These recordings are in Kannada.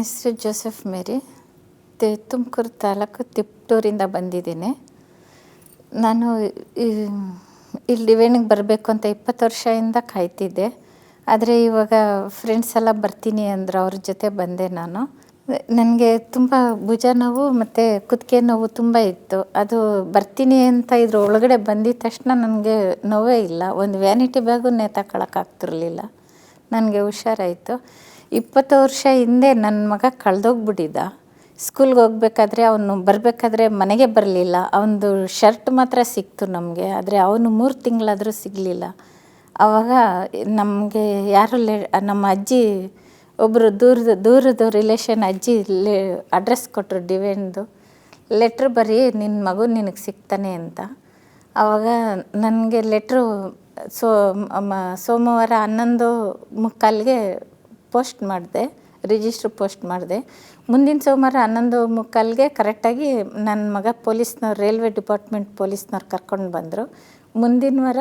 ಹೆಸರು ಜೋಸೆಫ್ ಮೇರಿ. ತುಮಕೂರು ತಾಲೂಕು ತಿಪ್ಟೂರಿಂದ ಬಂದಿದ್ದೀನಿ. ನಾನು ಇಲ್ಲಿ ಡಿವೈನಿಗೆ ಬರಬೇಕು ಅಂತ 20 ವರ್ಷದಿಂದ ಕಾಯ್ತಿದ್ದೆ. ಆದರೆ ಇವಾಗ ಫ್ರೆಂಡ್ಸ್ ಎಲ್ಲ ಬರ್ತೀನಿ ಅಂದರು, ಅವ್ರ ಜೊತೆ ಬಂದೆ ನಾನು. ನನಗೆ ತುಂಬ ಭುಜ ನೋವು ಮತ್ತು ಕುತ್ತಿಗೆ ನೋವು ತುಂಬ ಇತ್ತು. ಅದು ಬರ್ತೀನಿ ಅಂತ ಇದ್ರ ಒಳಗಡೆ ಬಂದಿದ ತಕ್ಷಣ ನನಗೆ ನೋವೇ ಇಲ್ಲ. ಒಂದು ವ್ಯಾನಿಟಿ ಬ್ಯಾಗು ನೇತಾಕೊಳ್ಳೋಕ್ಕಾಗ್ತಿರ್ಲಿಲ್ಲ. ನನಗೆ ಹುಷಾರಾಯಿತು. 20 ವರ್ಷ ಹಿಂದೆ ನನ್ನ ಮಗ ಕಳೆದೋಗ್ಬಿಟ್ಟಿದ್ದ. ಸ್ಕೂಲ್ಗೆ ಹೋಗ್ಬೇಕಾದ್ರೆ ಅವನು ಬರಬೇಕಾದ್ರೆ ಮನೆಗೆ ಬರಲಿಲ್ಲ. ಅವನದು ಶರ್ಟ್ ಮಾತ್ರ ಸಿಕ್ತು ನಮಗೆ. ಆದರೆ ಅವನು 3 ತಿಂಗಳಾದರೂ ಸಿಗಲಿಲ್ಲ. ಆವಾಗ ನಮಗೆ ಯಾರು ನಮ್ಮ ಅಜ್ಜಿ ಒಬ್ಬರು ದೂರದ ರಿಲೇಷನ್ ಅಜ್ಜಿ ಅಡ್ರೆಸ್ ಕೊಟ್ಟರು ಡಿವೈನ್ದು. ಲೆಟ್ರ್ ಬರೀ ನಿನ್ನ ಮಗು ನಿನಗೆ ಸಿಗ್ತಾನೆ ಅಂತ. ಆವಾಗ ನನಗೆ ಲೆಟ್ರು ಸೋಮವಾರ 11:45ಗೆ ಪೋಸ್ಟ್ ಮಾಡಿದೆ, ರಿಜಿಸ್ಟ್ರ್ ಪೋಸ್ಟ್ ಮಾಡಿದೆ. ಮುಂದಿನ ಸೋಮವಾರ 11:45ಗೆ ಕರೆಕ್ಟಾಗಿ ನನ್ನ ಮಗ ಪೊಲೀಸ್ನವ್ರು, ರೈಲ್ವೆ ಡಿಪಾರ್ಟ್ಮೆಂಟ್ ಪೊಲೀಸ್ನವ್ರು ಕರ್ಕೊಂಡು ಬಂದರು. ಮುಂದಿನ ವಾರ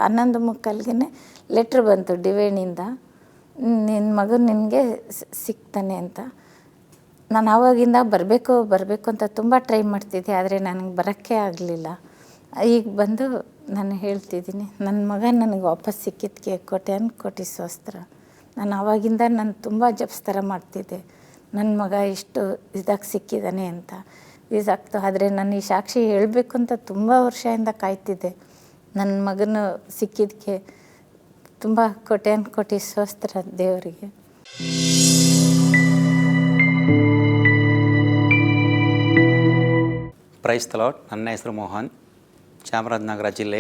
11:45ಗೆ ಲೆಟ್ರ್ ಬಂತು ಡಿವೈನಿಂದ, ನಿನ್ನ ಮಗು ನಿನಗೆ ಸಿಗ್ತಾನೆ ಅಂತ. ನಾನು ಆವಾಗಿಂದ ಬರಬೇಕು ಅಂತ ತುಂಬ ಟ್ರೈ ಮಾಡ್ತಿದ್ದೆ. ಆದರೆ ನನಗೆ ಬರೋಕ್ಕೆ ಆಗಲಿಲ್ಲ. ಈಗ ಬಂದು ನಾನು ಹೇಳ್ತಿದ್ದೀನಿ, ನನ್ನ ಮಗ ನನಗೆ ವಾಪಸ್ ಸಿಕ್ಕಿದ್ದಕ್ಕೆ ಕೋಟಿ ಸ್ತೋತ್ರ. ನಾನು ಆವಾಗಿಂದ ತುಂಬ ಜಪಸ್ತರ ಮಾಡ್ತಿದ್ದೆ, ನನ್ನ ಮಗ ಇಷ್ಟು ಇದಾಗಿ ಸಿಕ್ಕಿದ್ದಾನೆ ಅಂತ. ಇದಾಗ್ತು. ಆದರೆ ನಾನು ಈ ಸಾಕ್ಷಿ ಹೇಳಬೇಕು ಅಂತ ತುಂಬ ವರ್ಷದಿಂದ ಕಾಯ್ತಿದ್ದೆ. ನನ್ನ ಮಗನು ಸಿಕ್ಕಿದ್ದಕ್ಕೆ ತುಂಬ ಕೋಟಿ ಸ್ತೋತ್ರ ದೇವರಿಗೆ. Price the lord. ನನ್ನ ಹೆಸರು ಮೋಹನ್. ಚಾಮರಾಜನಗರ ಜಿಲ್ಲೆ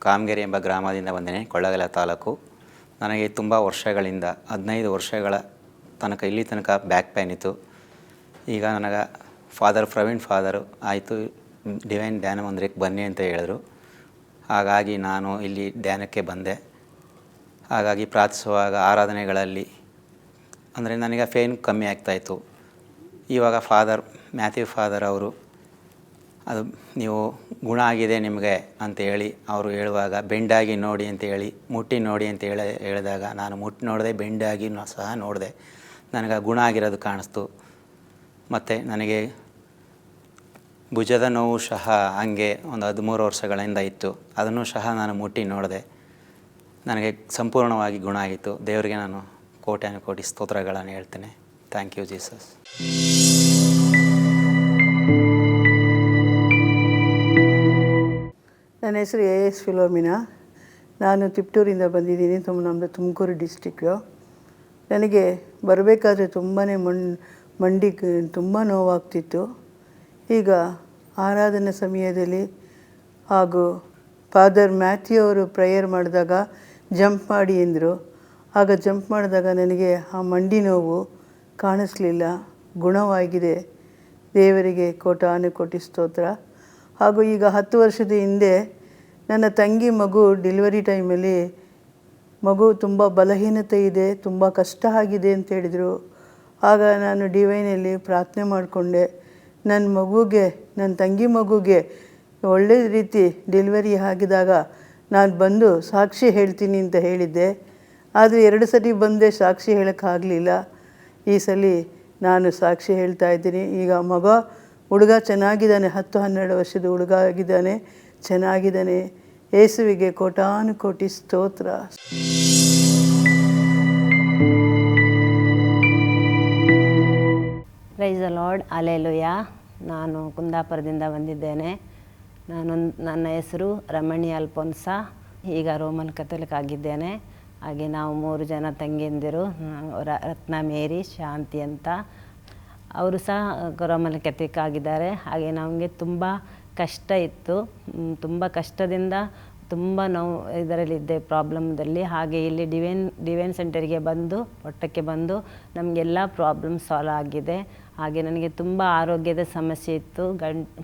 ಕಾಮಗೆರೆ ಎಂಬ ಗ್ರಾಮದಿಂದ ಬಂದೇನೆ, ಕೊಳ್ಳೇಗಾಲ ತಾಲೂಕು. ನನಗೆ ತುಂಬ ವರ್ಷಗಳಿಂದ 15 ವರ್ಷಗಳ ತನಕ ಇಲ್ಲಿ ತನಕ ಬ್ಯಾಕ್ ಪೇನ್ ಇತ್ತು. ಈಗ ನನಗೆ ಪ್ರವೀಣ್ ಫಾದರು ಆಯಿತು, ಡಿವೈನ್ ಧ್ಯಾನ ಮಂದಿರಕ್ಕೆ ಬನ್ನಿ ಅಂತ ಹೇಳಿದ್ರು. ಹಾಗಾಗಿ ನಾನು ಇಲ್ಲಿ ಧ್ಯಾನಕ್ಕೆ ಬಂದೆ. ಹಾಗಾಗಿ ಪ್ರಾರ್ಥಿಸುವಾಗ ಆರಾಧನೆಗಳಲ್ಲಿ ಅಂದರೆ ನನಗೆ ಪೇನ್ ಕಮ್ಮಿ ಆಗ್ತಾಯಿತ್ತು. ಇವಾಗ ಮ್ಯಾಥ್ಯೂ ಫಾದರ್ ಅವರು ಅದು ನೀವು ಗುಣ ಆಗಿದೆ ನಿಮಗೆ ಅಂತೇಳಿ ಅವರು ಹೇಳುವಾಗ ಬೆಂಡಾಗಿ ನೋಡಿ ಅಂತೇಳಿ, ಮುಟ್ಟಿ ನೋಡಿ ಅಂತ ಹೇಳಿದಾಗ ನಾನು ಮುಟ್ಟಿ ನೋಡಿದೆ, ಬೆಂಡಾಗಿ ಸಹ ನೋಡಿದೆ. ನನಗೆ ಗುಣ ಆಗಿರೋದು ಕಾಣಿಸ್ತು. ಮತ್ತು ನನಗೆ ಭುಜದ ನೋವು ಸಹ ಹಾಗೆ ಒಂದು 13 ವರ್ಷಗಳಿಂದ ಇತ್ತು. ಅದನ್ನು ಸಹ ನಾನು ಮುಟ್ಟಿ ನೋಡಿದೆ. ನನಗೆ ಸಂಪೂರ್ಣವಾಗಿ ಗುಣ ಆಗಿತ್ತು. ದೇವರಿಗೆ ನಾನು ಕೋಟಿ ಸ್ತೋತ್ರಗಳನ್ನು ಹೇಳ್ತೇನೆ. Thank you Jesus. ನನ್ನ ಹೆಸರು AS ಫಿಲೋಮಿನಾ. ನಾನು ತಿಪ್ಟೂರಿಂದ ಬಂದಿದ್ದೀನಿ. ನಮ್ಮದು ತುಮಕೂರು ಡಿಸ್ಟಿಕ್ಕು. ನನಗೆ ಬರಬೇಕಾದ್ರೆ ತುಂಬಾ ಮಂಡಿಗೆ ತುಂಬ ನೋವಾಗ್ತಿತ್ತು. ಈಗ ಆರಾಧನಾ ಸಮಯದಲ್ಲಿ ಹಾಗೂ ಫಾದರ್ ಮ್ಯಾಥ್ಯೂ ಅವರು ಪ್ರೇಯರ್ ಮಾಡಿದಾಗ ಜಂಪ್ ಮಾಡಿ ಎಂದರು. ಆಗ ಜಂಪ್ ಮಾಡಿದಾಗ ನನಗೆ ಆ ಮಂಡಿ ನೋವು ಕಾಣಿಸ್ಲಿಲ್ಲ, ಗುಣವಾಗಿದೆ. ದೇವರಿಗೆ ಕೋಟಿ ಸ್ತೋತ್ರ. ಹಾಗೂ ಈಗ 10 ವರ್ಷದ ಹಿಂದೆ ನನ್ನ ತಂಗಿ ಮಗು ಡೆಲಿವರಿ ಟೈಮಲ್ಲಿ ಮಗು ತುಂಬ ಬಲಹೀನತೆ ಇದೆ, ತುಂಬ ಕಷ್ಟ ಆಗಿದೆ ಅಂತ ಹೇಳಿದರು. ಆಗ ನಾನು ಡಿವೈನಲ್ಲಿ ಪ್ರಾರ್ಥನೆ ಮಾಡಿಕೊಂಡೆ, ನನ್ನ ತಂಗಿ ಮಗುಗೆ ಒಳ್ಳೆ ರೀತಿ ಡೆಲಿವರಿ ಆಗಿದಾಗ ನಾನು ಬಂದು ಸಾಕ್ಷಿ ಹೇಳ್ತೀನಿ ಅಂತ ಹೇಳಿದ್ದೆ. ಆದರೆ 2 ಸತಿ ಬಂದೆ, ಸಾಕ್ಷಿ ಹೇಳೋಕ್ಕಾಗಲಿಲ್ಲ. ಈ ಸಲ ನಾನು ಸಾಕ್ಷಿ ಹೇಳ್ತಾ ಇದ್ದೀನಿ. ಈಗ ಹುಡುಗ ಚೆನ್ನಾಗಿದ್ದಾನೆ, 10-12 ವರ್ಷದ ಹುಡುಗ ಆಗಿದ್ದಾನೆ, ಚೆನ್ನಾಗಿದ್ದಾನೆ. ಯೇಸುವಿಗೆ ಕೋಟಿ ಸ್ತೋತ್ರ. Price the lord. ಅಲ್ಲೆಲೂಯ. ನಾನು ಕುಂದಾಪುರದಿಂದ ಬಂದಿದ್ದೇನೆ. ನನ್ನ ಹೆಸರು ರಮಣಿ ಅಲ್ಫೋನ್ಸ. ಈಗ ರೋಮನ್ ಕಥೋಲಿಕ್ ಆಗಿದ್ದೇನೆ. ಹಾಗೆ ನಾವು 3 ಜನ ತಂಗಿಯಂದಿರು, ರತ್ನ, ಮೇರಿ, ಶಾಂತಿ ಅಂತ. ಅವರು ಸಹ ರೋಮನ್ ಕಥೋಲಿಕ್ ಆಗಿದ್ದಾರೆ. ಹಾಗೆ ನಮಗೆ ತುಂಬ ಕಷ್ಟ ಇತ್ತು. ತುಂಬ ಕಷ್ಟದಿಂದ ತುಂಬ ನೋವು ಇದರಲ್ಲಿದ್ದೆ, ಪ್ರಾಬ್ಲಮ್ದಲ್ಲಿ. ಹಾಗೆ ಇಲ್ಲಿ ಡಿವೈನ್ ಸೆಂಟರ್ಗೆ ಬಂದು ನಮಗೆಲ್ಲ ಪ್ರಾಬ್ಲಮ್ ಸಾಲ್ವ್ ಆಗಿದೆ. ಹಾಗೆ ನನಗೆ ತುಂಬ ಆರೋಗ್ಯದ ಸಮಸ್ಯೆ ಇತ್ತು.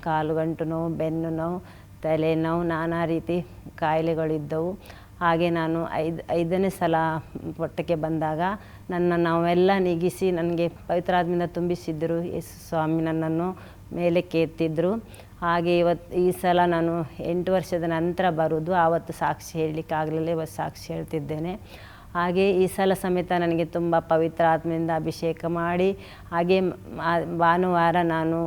ಕಾಲು ಗಂಟು ನೋವು, ಬೆನ್ನು ನೋವು, ತಲೆನೋವು, ನಾನಾ ರೀತಿ ಕಾಯಿಲೆಗಳಿದ್ದವು. ಹಾಗೆ ನಾನು 5ನೇ ಸಲ ಪೊಟ್ಟಕ್ಕೆ ಬಂದಾಗ ನಾವೆಲ್ಲ ನೀಗಿಸಿ ನನಗೆ ಪವಿತ್ರಾತ್ಮದಿಂದ ತುಂಬಿಸಿದ್ದರು. ಯೇಸು ಸ್ವಾಮಿ ನನ್ನನ್ನು ಮೇಲಕ್ಕೆ ಎತ್ತಿದ್ರು. ಹಾಗೆ ಈ ಸಲ ನಾನು 8 ವರ್ಷದ ನಂತರ ಬರೋದು. ಆವತ್ತು ಸಾಕ್ಷಿ ಹೇಳಲಿಕ್ಕಾಗಲಿಲ್ಲ, ಇವತ್ತು ಸಾಕ್ಷಿ ಹೇಳ್ತಿದ್ದೇನೆ. ಹಾಗೆ ಈ ಸಲ ಸಮೇತ ನನಗೆ ತುಂಬ ಪವಿತ್ರ ಆತ್ಮದಿಂದ ಅಭಿಷೇಕ ಮಾಡಿ ಹಾಗೆ ಭಾನುವಾರ ನಾನು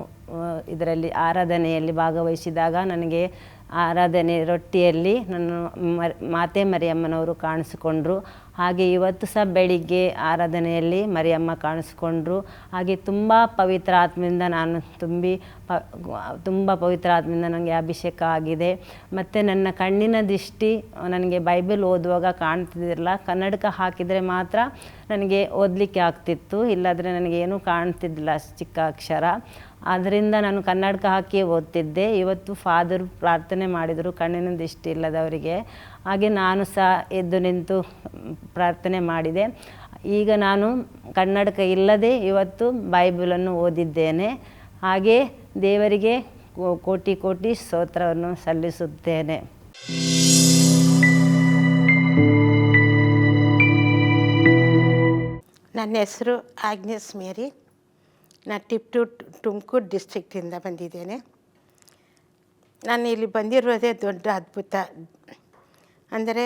ಇದರಲ್ಲಿ ಆರಾಧನೆಯಲ್ಲಿ ಭಾಗವಹಿಸಿದಾಗ ನನಗೆ ಆರಾಧನೆ ರೊಟ್ಟಿಯಲ್ಲಿ ನನ್ನ ಮಾತೆ ಮರಿಯಮ್ಮನವರು ಕಾಣಿಸಿಕೊಂಡ್ರು. ಹಾಗೆ ಇವತ್ತು ಸಹ ಬೆಳಿಗ್ಗೆ ಆರಾಧನೆಯಲ್ಲಿ ಮರಿಯಮ್ಮ ಕಾಣಿಸ್ಕೊಂಡ್ರು. ಹಾಗೆ ತುಂಬ ಪವಿತ್ರ ಆತ್ಮದಿಂದ ನಾನು ತುಂಬ ಪವಿತ್ರ ಆತ್ಮದಿಂದ ನನಗೆ ಅಭಿಷೇಕ ಆಗಿದೆ. ಮತ್ತು ನನ್ನ ಕಣ್ಣಿನ ದೃಷ್ಟಿ ನನಗೆ ಬೈಬಲ್ ಓದುವಾಗ ಕಾಣ್ತಿದ್ದಿರಲಿಲ್ಲ. ಕನ್ನಡಕ ಹಾಕಿದರೆ ಮಾತ್ರ ನನಗೆ ಓದಲಿಕ್ಕೆ ಆಗ್ತಿತ್ತು, ಇಲ್ಲಾದರೆ ನನಗೇನೂ ಕಾಣ್ತಿದ್ದಿಲ್ಲ ಚಿಕ್ಕ ಅಕ್ಷರ. ಆದ್ದರಿಂದ ನಾನು ಕನ್ನಡಕ ಹಾಕಿ ಓದ್ತಿದ್ದೆ. ಇವತ್ತು ಫಾದರು ಪ್ರಾರ್ಥನೆ ಮಾಡಿದರು ಕಣ್ಣಿನ ದೃಷ್ಟಿ ಇಲ್ಲದವರಿಗೆ. ಹಾಗೆ ನಾನು ಸಹ ಎದ್ದು ನಿಂತು ಪ್ರಾರ್ಥನೆ ಮಾಡಿದೆ. ಈಗ ನಾನು ಕನ್ನಡಕ ಇಲ್ಲದೆ ಇವತ್ತು ಬೈಬಲನ್ನು ಓದಿದ್ದೇನೆ. ಹಾಗೆ ದೇವರಿಗೆ ಕೋಟಿ ಕೋಟಿ ಸ್ತೋತ್ರವನ್ನು ಸಲ್ಲಿಸುತ್ತೇನೆ. ನನ್ನ ಹೆಸರು ಆಗ್ನೇಸ್ ಮೇರಿ. ನಾನು ತುಮಕೂರು ಡಿಸ್ಟ್ರಿಕ್ಟಿಂದ ಬಂದಿದ್ದೇನೆ. ನಾನು ಇಲ್ಲಿ ಬಂದಿರೋದೇ ದೊಡ್ಡ ಅದ್ಭುತ. ಅಂದರೆ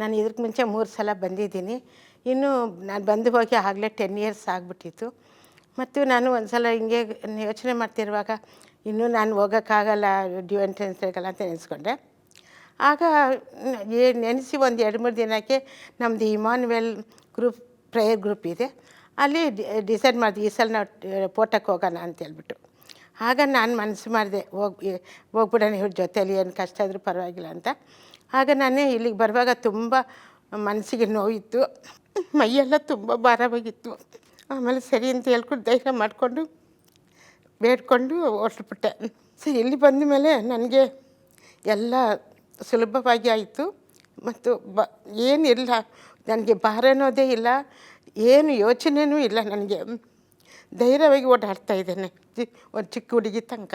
ನಾನು ಇದಕ್ಕೆ ಮುಂಚೆ 3 ಸಲ ಬಂದಿದ್ದೀನಿ. ಇನ್ನು ನಾನು ಬಂದು ಹೋಗಿ ಆಗಲೇ 10 ಇಯರ್ಸ್ ಆಗಿಬಿಟ್ಟಿತ್ತು. ಮತ್ತು ನಾನು ಒಂದು ಸಲ ಹಿಂಗೆ ಯೋಚನೆ ಮಾಡ್ತಿರುವಾಗ ಇನ್ನೂ ನಾನು ಹೋಗೋಕ್ಕಾಗಲ್ಲ, ಡಿವೈನ್ ಟ್ರಾನ್ಸ್‌ಗಲ್ಲ ಅಂತ ನೆನೆಸ್ಕೊಂಡೆ. ಆಗ ನೆನೆಸಿ ಒಂದು 2-3 ದಿನಕ್ಕೆ ನಮ್ಮದು ಇಮಾನ್ಯುವೆಲ್ ಪ್ರೇಯರ್ ಗ್ರೂಪ್ ಇದೆ, ಅಲ್ಲಿ ಡಿಸೈಡ್ ಮಾಡಿದೆ ಈ ಸಲ ನಾವು ಪೋಟಕ್ಕೆ ಹೋಗೋಣ ಅಂತೇಳ್ಬಿಟ್ಟು. ಆಗ ನಾನು ಮನಸ್ಸು ಮಾಡಿದೆ ಹೋಗ್ಬಿಡೋಣ ಇವ್ರ ಜೊತೆಯಲ್ಲಿ, ಏನು ಕಷ್ಟ ಆದರೂ ಪರವಾಗಿಲ್ಲ ಅಂತ. ಆಗ ನಾನು ಇಲ್ಲಿಗೆ ಬರುವಾಗ ತುಂಬ ಮನಸ್ಸಿಗೆ ನೋವಿತ್ತು, ಮೈಯೆಲ್ಲ ತುಂಬ ಭಾರವಾಗಿತ್ತು. ಆಮೇಲೆ ಸರಿ ಅಂತ ಹೇಳ್ಕೊಂಡು ಧೈರ್ಯ ಮಾಡಿಕೊಂಡು ಬೇಡ್ಕೊಂಡು ಹೊರಟ್ಬಿಟ್ಟೆ. ಸರಿ, ಇಲ್ಲಿ ಬಂದ ಮೇಲೆ ನನಗೆ ಎಲ್ಲ ಸುಲಭವಾಗಿ ಆಯಿತು. ಮತ್ತು ಏನಿಲ್ಲ, ನನಗೆ ಭಾರ ಅನ್ನೋದೇ ಇಲ್ಲ, ಏನು ಯೋಚನೆಯೂ ಇಲ್ಲ. ನನಗೆ ಧೈರ್ಯವಾಗಿ ಓಡಾಡ್ತಾ ಇದ್ದೇನೆ ಒಂದು ಚಿಕ್ಕ ಹುಡುಗಿ ತನಕ.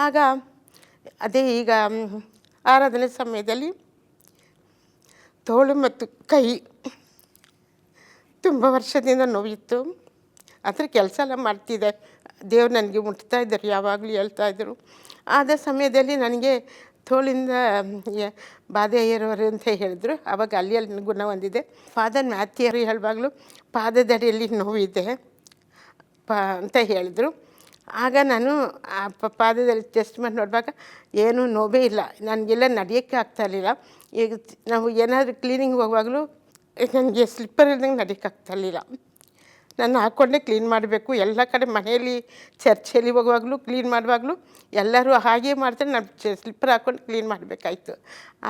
ಆಗ ಅದೇ ಈಗ ಆರಾಧನೆ ಸಮಯದಲ್ಲಿ ತೋಳು ಮತ್ತು ಕೈ ತುಂಬ ವರ್ಷದಿಂದ ನೋವಿತ್ತು. ಆದರೆ ಕೆಲಸ ಎಲ್ಲ ಮಾಡ್ತಿದ್ದೆ, ದೇವ್ರು ನನಗೆ ಮುಟ್ತಾಯಿದ್ದರು, ಯಾವಾಗಲೂ ಹೇಳ್ತಾಯಿದ್ರು. ಆದ ಸಮಯದಲ್ಲಿ ನನಗೆ ತೋಳಿಂದ ಬಾಧೆ ಇರೋರು ಅಂತ ಹೇಳಿದ್ರು. ಆವಾಗ ಅಲ್ಲಿ ಗುಣ ಹೊಂದಿದೆ. ಫಾದರ್ ಮ್ಯಾಥ್ಯರು ಹೇಳುವಾಗಲೂ ಪಾದದಡಿಯಲ್ಲಿ ನೋವಿದೆ ಅಂತ ಹೇಳಿದ್ರು. ಆಗ ನಾನು ಆ ಪಾದದಲ್ಲಿ ಟೆಸ್ಟ್ ಮಾಡಿ ನೋಡುವಾಗ ಏನೂ ನೋವೇ ಇಲ್ಲ, ನನಗೆಲ್ಲ ನಡೆಯೋಕ್ಕೆ ಆಗ್ತಾಯಿರಲಿಲ್ಲ. ಈಗ ನಾವು ಏನಾದರೂ ಕ್ಲೀನಿಂಗ್ ಹೋಗುವಾಗಲೂ ನನಗೆ ಸ್ಲಿಪ್ಪರ್ ಇಲ್ದಂಗೆ ನಡೆಯೋಕ್ಕಾಗ್ತಾಯಿರಲಿಲ್ಲ. ನಾನು ಹಾಕ್ಕೊಂಡೇ ಕ್ಲೀನ್ ಮಾಡಬೇಕು. ಎಲ್ಲ ಕಡೆ ಮನೆಯಲ್ಲಿ ಚರ್ಚಲ್ಲಿ ಹೋಗುವಾಗಲೂ ಕ್ಲೀನ್ ಮಾಡುವಾಗಲೂ ಎಲ್ಲರೂ ಹಾಗೇ ಮಾಡ್ತಾರೆ, ನಾನು ಸ್ಲಿಪ್ಪರ್ ಹಾಕ್ಕೊಂಡು ಕ್ಲೀನ್ ಮಾಡಬೇಕಾಯ್ತು.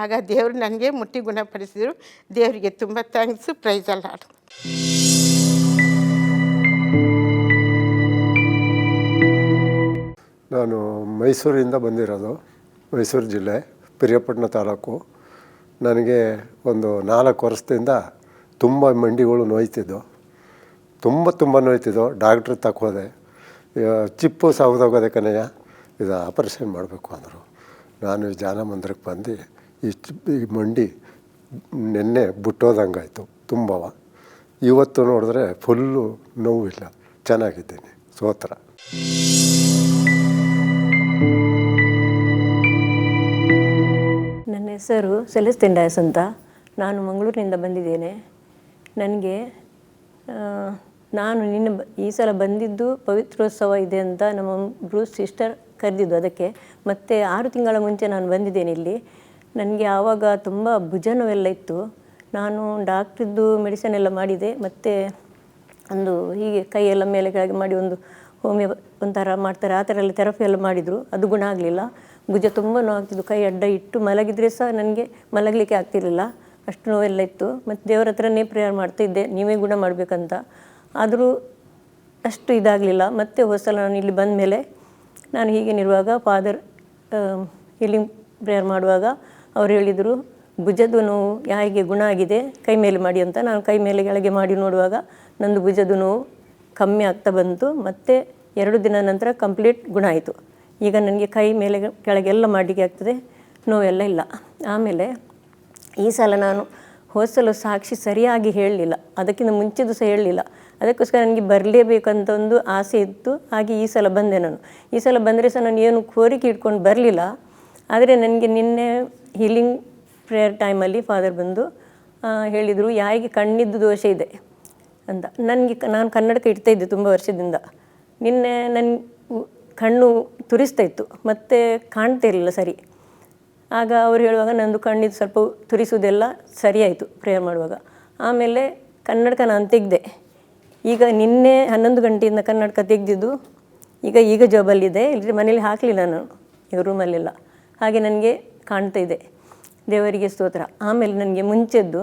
ಆಗ ದೇವರು ನನಗೆ ಮುಟ್ಟಿ ಗುಣಪಡಿಸಿದರು. ದೇವರಿಗೆ ತುಂಬ ಥ್ಯಾಂಕ್ಸು. Price the lord. ನಾನು ಮೈಸೂರಿಂದ ಬಂದಿರೋದು, ಮೈಸೂರು ಜಿಲ್ಲೆ ಪಿರಿಯಾಪಟ್ಟಣ ತಾಲೂಕು. ನನಗೆ ಒಂದು 4 ವರ್ಷದಿಂದ ತುಂಬ ಮಂಡಿಗಳು ನೋಯ್ತಿದ್ದವು, ತುಂಬ ನೋಯ್ತಿದ್ದವು. ಡಾಕ್ಟ್ರ್ ತಕ್ಕೋದೆ, ಚಿಪ್ಪು ಸೌದೋಗೋದೆ ಕಣಯ್ಯ, ಇದು ಆಪರೇಷನ್ ಮಾಡಬೇಕು ಅಂದರು. ನಾನು ಜಾನ ಮಂದಿರಕ್ಕೆ ಬಂದು ಈ ಮಂಡಿ ನೆನ್ನೆ ಬಿಟ್ಟೋದಂಗಾಯ್ತು ತುಂಬವ. ಇವತ್ತು ನೋಡಿದ್ರೆ ಫುಲ್ಲು ನೋವಿಲ್ಲ, ಚೆನ್ನಾಗಿದ್ದೀನಿ, ಸ್ತೋತ್ರ. ನನ್ನ ಹೆಸರು ಸೆಲೆಸ್ಟಿನ್ ಡಯಸ್ ಅಂತ. ನಾನು ಮಂಗಳೂರಿನಿಂದ ಬಂದಿದ್ದೇನೆ. ನನಗೆ ನಾನು ಈ ಸಲ ಬಂದಿದ್ದು ಪವಿತ್ರೋತ್ಸವ ಇದೆ ಅಂತ ನಮ್ಮ ಬ್ರೂಸ್ ಸಿಸ್ಟರ್ ಕರೆದಿದ್ದು ಅದಕ್ಕೆ. ಮತ್ತು 6 ತಿಂಗಳ ಮುಂಚೆ ನಾನು ಬಂದಿದ್ದೇನೆ ಇಲ್ಲಿ. ನನಗೆ ಆವಾಗ ತುಂಬ ಭುಜ ನೋವೆಲ್ಲ ಇತ್ತು. ನಾನು ಡಾಕ್ಟ್ರಿದ್ದು ಮೆಡಿಸಿನ್ ಎಲ್ಲ ಮಾಡಿದೆ. ಮತ್ತು ಒಂದು ಹೀಗೆ ಕೈಯೆಲ್ಲ ಮೇಲೆ ಕೆಳಗೆ ಮಾಡಿ ಒಂದು ಹೋಮಿಯೋ ಒಂಥರ ಮಾಡ್ತಾರೆ, ಆ ಥರ ಎಲ್ಲ ಥೆರಪಿ ಎಲ್ಲ ಮಾಡಿದರು. ಅದು ಗುಣ ಆಗಲಿಲ್ಲ. ಭುಜ ತುಂಬ ನೋವಾಗ್ತಿದ್ದು, ಕೈ ಅಡ್ಡ ಇಟ್ಟು ಮಲಗಿದರೆ ಸಹ ನನಗೆ ಮಲಗಲಿಕ್ಕೆ ಆಗ್ತಿರಲಿಲ್ಲ, ಅಷ್ಟು ನೋವೆಲ್ಲ ಇತ್ತು. ಮತ್ತು ದೇವರ ಹತ್ರನೇ ಪ್ರೇಯರ್ ಮಾಡ್ತಿದ್ದೆ, ನೀವೇ ಗುಣ ಮಾಡಬೇಕಂತ. ಆದರೂ ಅಷ್ಟು ಇದಾಗಲಿಲ್ಲ. ಮತ್ತು ಹೊಸಲ ನಾನು ಇಲ್ಲಿ ಬಂದ ಮೇಲೆ ನಾನು ಹೀಗೇನಿರುವಾಗ ಫಾದರ್ ಹೀಲಿಂಗ್ ಪ್ರೇಯರ್ ಮಾಡುವಾಗ ಅವ್ರು ಹೇಳಿದರು, ಭುಜದ ನೋವು ಯಾರಿಗೆ ಗುಣ ಆಗಿದೆ ಕೈ ಮೇಲೆ ಮಾಡಿ ಅಂತ. ನಾನು ಕೈ ಮೇಲೆ ಕೆಳಗೆ ಮಾಡಿ ನೋಡುವಾಗ ನಂದು ಭುಜದ ನೋವು ಕಮ್ಮಿ ಆಗ್ತಾ ಬಂತು. ಮತ್ತು 2 ದಿನ ನಂತರ ಕಂಪ್ಲೀಟ್ ಗುಣ ಆಯಿತು. ಈಗ ನನಗೆ ಕೈ ಮೇಲೆ ಕೆಳಗೆಲ್ಲ ಮಾಡಲಿಕ್ಕೆ ಆಗ್ತದೆ, ನೋವೆಲ್ಲ ಇಲ್ಲ. ಆಮೇಲೆ ಈ ಸಲ ನಾನು ಹೋಸಲು ಸಾಕ್ಷಿ ಸರಿಯಾಗಿ ಹೇಳಲಿಲ್ಲ, ಅದಕ್ಕಿಂತ ಮುಂಚೆದು ಸಹ ಹೇಳಲಿಲ್ಲ. ಅದಕ್ಕೋಸ್ಕರ ನನಗೆ ಬರಲೇಬೇಕಂತ ಒಂದು ಆಸೆ ಇತ್ತು. ಹಾಗೆ ಈ ಸಲ ಬಂದೆ. ನಾನು ಈ ಸಲ ಬಂದರೆ ಸಹ ನಾನು ಏನು ಕೋರಿಕೆ ಇಟ್ಕೊಂಡು ಬರಲಿಲ್ಲ. ಆದರೆ ನನಗೆ ನಿನ್ನೆ ಹೀಲಿಂಗ್ ಪ್ರೇಯರ್ ಟೈಮಲ್ಲಿ ಫಾದರ್ ಬಂದು ಹೇಳಿದರು ಯಾರಿಗೆ ಕಣ್ಣಿದ್ದು ದೋಷ ಇದೆ ಅಂತ. ನಾನು ಕನ್ನಡಕ ಇಡ್ತಾ ಇದ್ದೆ ತುಂಬ ವರ್ಷದಿಂದ. ನಿನ್ನೆ ನನ್ನ ಕಣ್ಣು ತುರಿಸ್ತಾ ಇತ್ತು, ಮತ್ತು ಕಾಣ್ತಾ ಇರಲಿಲ್ಲ ಸರಿ. ಆಗ ಅವ್ರು ಹೇಳುವಾಗ ನಂದು ಕಣ್ಣಿದ್ದು ಸ್ವಲ್ಪ ತುರಿಸುವುದೆಲ್ಲ ಸರಿಯಾಯಿತು ಪ್ರೇಯರ್ ಮಾಡುವಾಗ. ಆಮೇಲೆ ಕನ್ನಡಕ ನಾನು ತೆಗೆದೆ. ಈಗ ನಿನ್ನೆ 11 ಗಂಟೆಯಿಂದ ಕನ್ನಡಕ ತೆಗೆದಿದ್ದು ಈಗ ಜಾಬಲ್ಲಿದೆ, ಇಲ್ಲದ್ರೆ ಮನೇಲಿ ಹಾಕಲಿಲ್ಲ ನಾನು ಈಗ ರೂಮಲ್ಲೆಲ್ಲ. ಹಾಗೆ ನನಗೆ ಕಾಣ್ತಾ ಇದೆ, ದೇವರಿಗೆ ಸ್ತೋತ್ರ. ಆಮೇಲೆ ನನಗೆ ಮುಂಚೆದ್ದು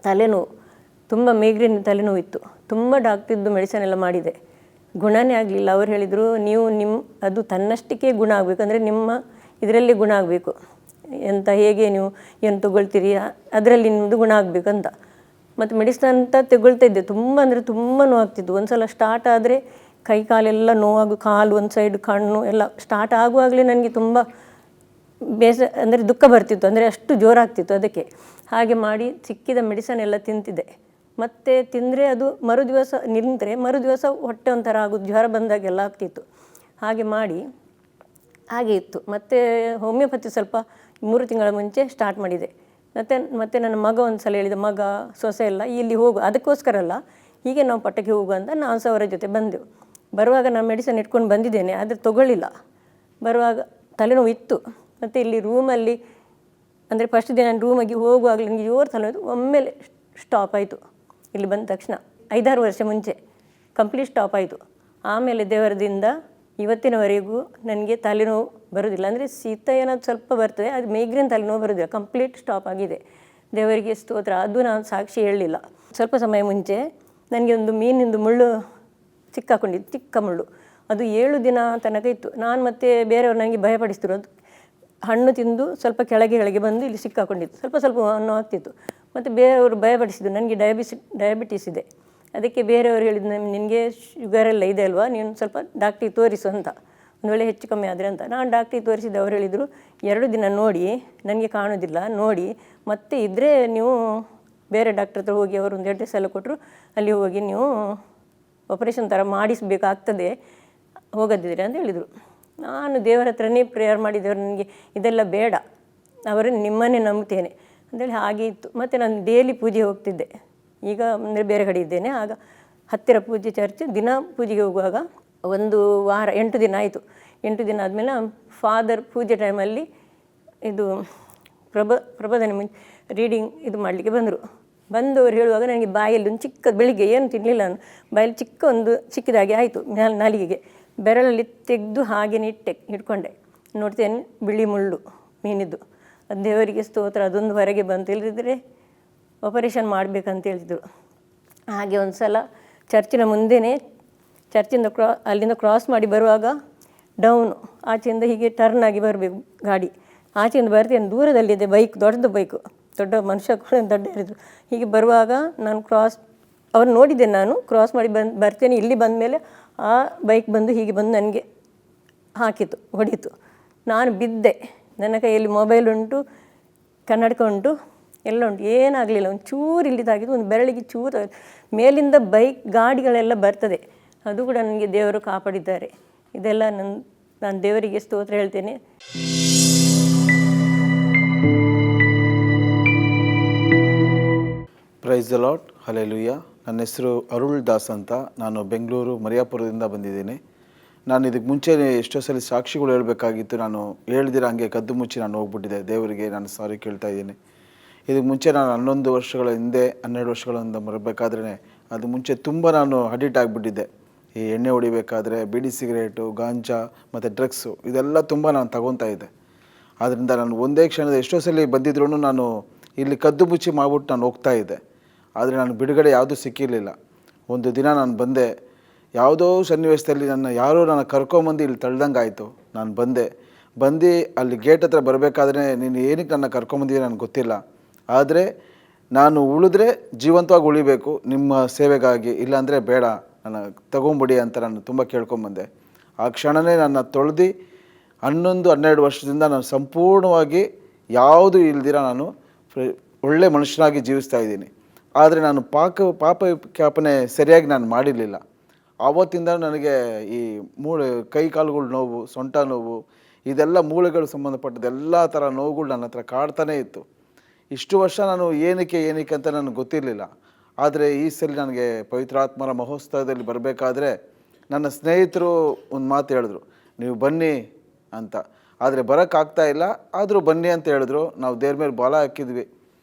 ತಲೆನೋವು, ತುಂಬ ಮೈಗ್ರೇನ್ ತಲೆನೋವಿತ್ತು. ತುಂಬ ಡಾಕ್ಟ್ರಿದ್ದು ಮೆಡಿಸನ್ ಎಲ್ಲ ಮಾಡಿದೆ, ಗುಣನೇ ಆಗಲಿಲ್ಲ. ಅವ್ರು ಹೇಳಿದರು, ನೀವು ಅದು ತನ್ನಷ್ಟಕ್ಕೆ ಗುಣ ಆಗಬೇಕು, ಅಂದರೆ ನಿಮ್ಮ ಇದರಲ್ಲಿ ಗುಣ ಆಗಬೇಕು, ಹೇಗೆ ನೀವು ಏನು ತಗೊಳ್ತೀರಿ ಅದರಲ್ಲಿ ನಿಮ್ಮದು ಗುಣ ಆಗಬೇಕು ಅಂತ. ಮತ್ತು ಮೆಡಿಸನ್ ಅಂತ ತಗೊಳ್ತಾ ಇದ್ದೆ. ತುಂಬ ಅಂದರೆ ತುಂಬ ನೋವಾಗ್ತಿತ್ತು. ಒಂದು ಸಲ ಸ್ಟಾರ್ಟ್ ಆದರೆ ಕೈ ಕಾಲೆಲ್ಲ ನೋವು, ಕಾಲು ಒಂದು ಸೈಡ್, ಕಣ್ಣು ಎಲ್ಲ ಸ್ಟಾರ್ಟ್ ಆಗುವಾಗಲೇ ನನಗೆ ತುಂಬ ಅಂದರೆ ದುಃಖ ಬರ್ತಿತ್ತು, ಅಂದರೆ ಅಷ್ಟು ಜೋರಾಗ್ತಿತ್ತು. ಅದಕ್ಕೆ ಹಾಗೆ ಮಾಡಿ ಸಿಕ್ಕಿದ ಮೆಡಿಸನ್ ಎಲ್ಲ ತಿಂತಿದ್ದೆ. ಮತ್ತು ತಿಂದರೆ ಅದು ಮರುದಿವಸ ನಿಂತರೆ ಮರುದಿವಸ ಹೊಟ್ಟೆ ಒಂಥರ ಆಗೋದು, ಜ್ವರ ಬಂದಾಗೆಲ್ಲ ಆಗ್ತಿತ್ತು. ಹಾಗೆ ಮಾಡಿ ಹಾಗೆ ಇತ್ತು. ಮತ್ತು ಹೋಮಿಯೋಪತಿ ಸ್ವಲ್ಪ 3 ತಿಂಗಳ ಮುಂಚೆ ಸ್ಟಾರ್ಟ್ ಮಾಡಿದೆ. ಮತ್ತು ನನ್ನ ಮಗ ಒಂದು ಸಲ ಹೇಳಿದ, ಮಗ ಸೊಸೆ ಎಲ್ಲ ಇಲ್ಲಿ ಹೋಗು, ಅದಕ್ಕೋಸ್ಕರ ಅಲ್ಲ, ಹೀಗೆ ನಾವು ಪಟ್ಟಕ್ಕೆ ಹೋಗು ಅಂತ ನಾವು ಸಹ ಅವರ ಜೊತೆ ಬಂದೆವು. ಬರುವಾಗ ನಾನು ಮೆಡಿಸನ್ ಇಟ್ಕೊಂಡು ಬಂದಿದ್ದೇನೆ, ಆದರೆ ತೊಗೊಳ್ಳಿಲ್ಲ. ಬರುವಾಗ ತಲೆನೋವು ಇತ್ತು. ಮತ್ತು ಇಲ್ಲಿ ರೂಮಲ್ಲಿ ಅಂದರೆ ಫಸ್ಟ್ ದಿನ ನಾನು ರೂಮಿಗೆ ಹೋಗುವಾಗಲೂ ನನಗೆ ಜೋರು ತಲೆನೋವು, ಒಮ್ಮೆಲೆ ಸ್ಟಾಪ್ ಆಯಿತು. ಇಲ್ಲಿ ಬಂದ ತಕ್ಷಣ 5-6 ವರ್ಷ ಮುಂಚೆ ಕಂಪ್ಲೀಟ್ ಸ್ಟಾಪ್ ಆಯಿತು. ಆಮೇಲೆ ದೇವರದಿಂದ ಇವತ್ತಿನವರೆಗೂ ನನಗೆ ತಲೆನೋವು ಬರೋದಿಲ್ಲ. ಅಂದರೆ ಶೀತ ಏನಾದ್ರು ಸ್ವಲ್ಪ ಬರ್ತದೆ, ಅದು ಮೈಗ್ರೇನ್ ತಲೆನೋವು ಬರೋದಿಲ್ಲ, ಕಂಪ್ಲೀಟ್ ಸ್ಟಾಪ್ ಆಗಿದೆ. ದೇವರಿಗೆ ಸ್ತೋತ್ರ. ಅದು ನಾನು ಸಾಕ್ಷಿ ಹೇಳಲಿಲ್ಲ. ಸ್ವಲ್ಪ ಸಮಯ ಮುಂಚೆ ನನಗೆ ಒಂದು ಮೀನಿಂದು ಮುಳ್ಳು ಸಿಕ್ಕಾಕೊಂಡಿದ್ದು, ಚಿಕ್ಕ ಮುಳ್ಳು. ಅದು 7 ದಿನ ತನಕ ಇತ್ತು. ನಾನು ಮತ್ತು ಬೇರೆಯವರು ನನಗೆ ಭಯಪಡಿಸ್ತಿರು. ಅದು ಹಣ್ಣು ತಿಂದು ಸ್ವಲ್ಪ ಕೆಳಗೆ ಬಂದು ಇಲ್ಲಿ ಸಿಕ್ಕಾಕೊಂಡಿತ್ತು. ಸ್ವಲ್ಪ ಅನ್ನೋ ಆಗ್ತಿತ್ತು. ಮತ್ತು ಬೇರೆಯವರು ಭಯಪಡಿಸಿದ್ದು, ನನಗೆ ಡಯಾಬಿಟಿಸ್ ಇದೆ. ಅದಕ್ಕೆ ಬೇರೆಯವರು ಹೇಳಿದ್ದು, ನಿನಗೆ ಶುಗರೆಲ್ಲ ಇದೆ ಅಲ್ವಾ, ನೀನು ಸ್ವಲ್ಪ ಡಾಕ್ಟ್ರಿಗೆ ತೋರಿಸು ಅಂತ, ಒಂದು ವೇಳೆ ಹೆಚ್ಚು ಕಮ್ಮಿ ಆದರೆ ಅಂತ. ನಾನು ಡಾಕ್ಟ್ರಿಗೆ ತೋರಿಸಿದ್ದೆ. ಅವ್ರು ಹೇಳಿದರು, 2 ದಿನ ನೋಡಿ, ನನಗೆ ಕಾಣೋದಿಲ್ಲ, ನೋಡಿ ಮತ್ತೆ ಇದ್ದರೆ ನೀವು ಬೇರೆ ಡಾಕ್ಟ್ರ್ ಹತ್ರ ಹೋಗಿ, ಅವರು ಒಂದು ಅಡ್ರೆಸ್ ಎಲ್ಲ ಕೊಟ್ಟರು, ಅಲ್ಲಿ ಹೋಗಿ ನೀವು ಆಪರೇಷನ್ ಥರ ಮಾಡಿಸಬೇಕಾಗ್ತದೆ ಹೋಗೋದಿದ್ರೆ ಅಂತ ಹೇಳಿದರು. ನಾನು ದೇವರ ಹತ್ರನೇ ಪ್ರೇಯರ್ ಮಾಡಿದವರು, ನನಗೆ ಇದೆಲ್ಲ ಬೇಡ, ಅವರನ್ನು ನಿಮ್ಮನ್ನೇ ನಂಬ್ತೇನೆ ಅಂತೇಳಿ ಹಾಗೆ ಇತ್ತು. ಮತ್ತು ನಾನು ಡೈಲಿ ಪೂಜೆ ಹೋಗ್ತಿದ್ದೆ. ಈಗ ಅಂದರೆ ಬೇರೆ ಕಡೆ ಇದ್ದೇನೆ. ಆಗ ಹತ್ತಿರ ಪೂಜೆ ಚರ್ಚ್, ದಿನ ಪೂಜೆಗೆ ಹೋಗುವಾಗ 1 ವಾರ 8 ದಿನ ಆಯಿತು. 8 ದಿನ ಆದಮೇಲೆ ಫಾದರ್ ಪೂಜೆ ಟೈಮಲ್ಲಿ ಇದು ಪ್ರಬೋಧನೆ ರೀಡಿಂಗ್ ಇದು ಮಾಡಲಿಕ್ಕೆ ಬಂದವರು ಹೇಳುವಾಗ ನನಗೆ ಬಾಯಲ್ಲಿ ಒಂದು ಚಿಕ್ಕ, ಬೆಳಿಗ್ಗೆ ಏನು ತಿನ್ನಲಿಲ್ಲ ನಾನು, ಬಾಯಲ್ಲಿ ಚಿಕ್ಕದಾಗಿ ಆಯಿತು. ನಾಲಿಗೆಗೆ ಬೆರಳಲ್ಲಿ ತೆಗೆದು ಹಾಗೆ ಹಿಡ್ಕೊಂಡೆ. ನೋಡ್ತೇನೆ ಬಿಳಿ ಮುಳ್ಳು ಮೀನಿದ್ದು. ಅದು ದೇವರಿಗೆ ಸ್ತೋತ್ರ, ಅದೊಂದು ಹೊರಗೆ ಬಂತು, ಇಲ್ಲದಿದ್ದರೆ ಆಪರೇಷನ್ ಮಾಡಬೇಕಂತ ಹೇಳ್ತಿದ್ರು. ಹಾಗೆ ಒಂದು ಸಲ ಚರ್ಚಿನ ಮುಂದೆಯೇ, ಚರ್ಚಿಂದ ಅಲ್ಲಿಂದ ಕ್ರಾಸ್ ಮಾಡಿ ಬರುವಾಗ ಡೌನು ಆಚೆಯಿಂದ ಹೀಗೆ ಟರ್ನ್ ಆಗಿ ಬರಬೇಕು ಗಾಡಿ. ಆಚೆಯಿಂದ ಬರ್ತೇನೆ, ದೂರದಲ್ಲಿದೆ ಬೈಕ್, ದೊಡ್ಡ ಮನುಷ್ಯ ಕೂಡ ದೊಡ್ಡ ಇರಿದ್ರು. ಹೀಗೆ ಬರುವಾಗ ನಾನು ಅವ್ರು ನೋಡಿದ್ದೆ, ನಾನು ಕ್ರಾಸ್ ಮಾಡಿ ಬರ್ತೇನೆ. ಇಲ್ಲಿ ಬಂದ ಮೇಲೆ ಆ ಬೈಕ್ ಬಂದು ಹೀಗೆ ಬಂದು ನನಗೆ ಹೊಡೀತು. ನಾನು ಬಿದ್ದೆ. ನನ್ನ ಕೈಯಲ್ಲಿ ಮೊಬೈಲ್ ಉಂಟು, ಕನ್ನಡಕ ಉಂಟು, ಎಲ್ಲ ಉಂಟು, ಏನಾಗಲಿಲ್ಲ. ಒಂದು ಚೂರು ಇಲ್ಲಿದ್ದಾಗಿದ್ದು, ಒಂದು ಬೆರಳಿಗೆ ಚೂರು. ಮೇಲಿಂದ ಗಾಡಿಗಳೆಲ್ಲ ಬರ್ತದೆ, ಅದು ಕೂಡ ನನಗೆ ದೇವರು ಕಾಪಾಡಿದ್ದಾರೆ. ಇದೆಲ್ಲ ನಾನು ದೇವರಿಗೆ ಸ್ತೋತ್ರ ಹೇಳ್ತೇನೆ. Price the Lord, hallelujah. ನನ್ನ ಹೆಸರು ಅರುಳ್ ದಾಸ್ ಅಂತ. ನಾನು ಬೆಂಗಳೂರು ಮರಿಯಾಪುರದಿಂದ ಬಂದಿದ್ದೀನಿ. ನಾನು ಇದಕ್ಕೆ ಮುಂಚೆ ಎಷ್ಟೋ ಸಲ ಸಾಕ್ಷಿಗಳು ಹೇಳಬೇಕಾಗಿತ್ತು. ನಾನು ಹೇಳ್ದಿರ ಹಂಗೆ ಕದ್ದು ಮುಚ್ಚಿ ನಾನು ಹೋಗ್ಬಿಟ್ಟಿದ್ದೆ. ದೇವರಿಗೆ ನಾನು ಸಾರಿ ಕೇಳ್ತಾ ಇದ್ದೀನಿ. ಇದಕ್ಕೆ ಮುಂಚೆ ನಾನು 11 ವರ್ಷಗಳ ಹಿಂದೆ, 12 ವರ್ಷಗಳಿಂದ ಬರಬೇಕಾದ್ರೆ, ಅದು ಮುಂಚೆ ತುಂಬ ನಾನು ಅಡಿಕ್ಟ್ ಆಗಿಬಿಟ್ಟಿದ್ದೆ. ಈ ಎಣ್ಣೆ ಹೊಡಿಬೇಕಾದ್ರೆ ಬೀಡಿ, ಸಿಗರೇಟು, ಗಾಂಜಾ ಮತ್ತು ಡ್ರಗ್ಸು ಇದೆಲ್ಲ ತುಂಬ ನಾನು ತಗೊತಾ ಇದ್ದೆ. ಆದ್ದರಿಂದ ನಾನು ಒಂದೇ ಕ್ಷಣದ ಎಷ್ಟೋ ಸಲ ಬಂದಿದ್ರೂ ನಾನು ಇಲ್ಲಿ ಕದ್ದು ಮುಚ್ಚಿ ಮಾಡಿಬಿಟ್ಟು ನಾನು ಹೋಗ್ತಾ ಇದ್ದೆ. ಆದರೆ ನಾನು ಬಿಡುಗಡೆ ಯಾವುದೂ ಸಿಕ್ಕಿರಲಿಲ್ಲ. ಒಂದು ದಿನ ನಾನು ಬಂದೆ, ಯಾವುದೋ ಸನ್ನಿವೇಶದಲ್ಲಿ ಯಾರೋ ನನ್ನ ಕರ್ಕೊಂಬಂದು ಇಲ್ಲಿ ತಳ್ದಂಗೆ ಆಯಿತು. ನಾನು ಬಂದು ಅಲ್ಲಿ ಗೇಟ್ ಹತ್ರ ಬರಬೇಕಾದ್ರೆ, ನೀನು ಏನಕ್ಕೆ ನನ್ನ ಕರ್ಕೊಂಬಂದಿದ್ದೀರಿ ನನಗೆ ಗೊತ್ತಿಲ್ಲ, ಆದರೆ ನಾನು ಉಳಿದ್ರೆ ಜೀವಂತವಾಗಿ ಉಳಿಬೇಕು ನಿಮ್ಮ ಸೇವೆಗಾಗಿ, ಇಲ್ಲಾಂದರೆ ಬೇಡ, ನನ್ನ ತಗೊಂಬಿಡಿ ಅಂತ ನಾನು ತುಂಬ ಕೇಳ್ಕೊಂಬಂದೆ. ಆ ಕ್ಷಣವೇ ನನ್ನ ತೊಳೆದು 11-12 ವರ್ಷದಿಂದ ನಾನು ಸಂಪೂರ್ಣವಾಗಿ ಯಾವುದು ಇಲ್ದಿರ ನಾನು ಒಳ್ಳೆ ಮನುಷ್ಯನಾಗಿ ಜೀವಿಸ್ತಾ ಇದ್ದೀನಿ. ಆದರೆ ನಾನು ಪಾಪ ಜ್ಞಾಪನೆ ಸರಿಯಾಗಿ ನಾನು ಮಾಡಿರಲಿಲ್ಲ. ಆವತ್ತಿಂದ ನನಗೆ ಈ ಕೈ ಕಾಲುಗಳ ನೋವು, ಸೊಂಟ ನೋವು, ಇದೆಲ್ಲ ಮೂಳೆಗಳು ಸಂಬಂಧಪಟ್ಟದ್ದು ಎಲ್ಲ ಥರ ನೋವುಗಳು ನನ್ನ ಹತ್ರ ಕಾಡ್ತಾನೇ ಇತ್ತು. ಇಷ್ಟು ವರ್ಷ ನಾನು ಏನಕ್ಕೆ ಅಂತ ನನಗೆ ಗೊತ್ತಿರಲಿಲ್ಲ. ಆದರೆ ಈ ಸಲ ನನಗೆ ಪವಿತ್ರಾತ್ಮರ ಮಹೋತ್ಸವದಲ್ಲಿ ಬರಬೇಕಾದ್ರೆ ನನ್ನ ಸ್ನೇಹಿತರು ಒಂದು ಮಾತು ಹೇಳಿದ್ರು, ನೀವು ಬನ್ನಿ ಅಂತ. ಆದರೆ ಬರೋಕ್ಕಾಗ್ತಾ ಇಲ್ಲ, ಆದರೂ ಬನ್ನಿ ಅಂತ ಹೇಳಿದ್ರು. ನಾವು ದೇವ್ರ ಮೇಲೆ ಬಾಲ ಹಾಕಿದ್ವಿ.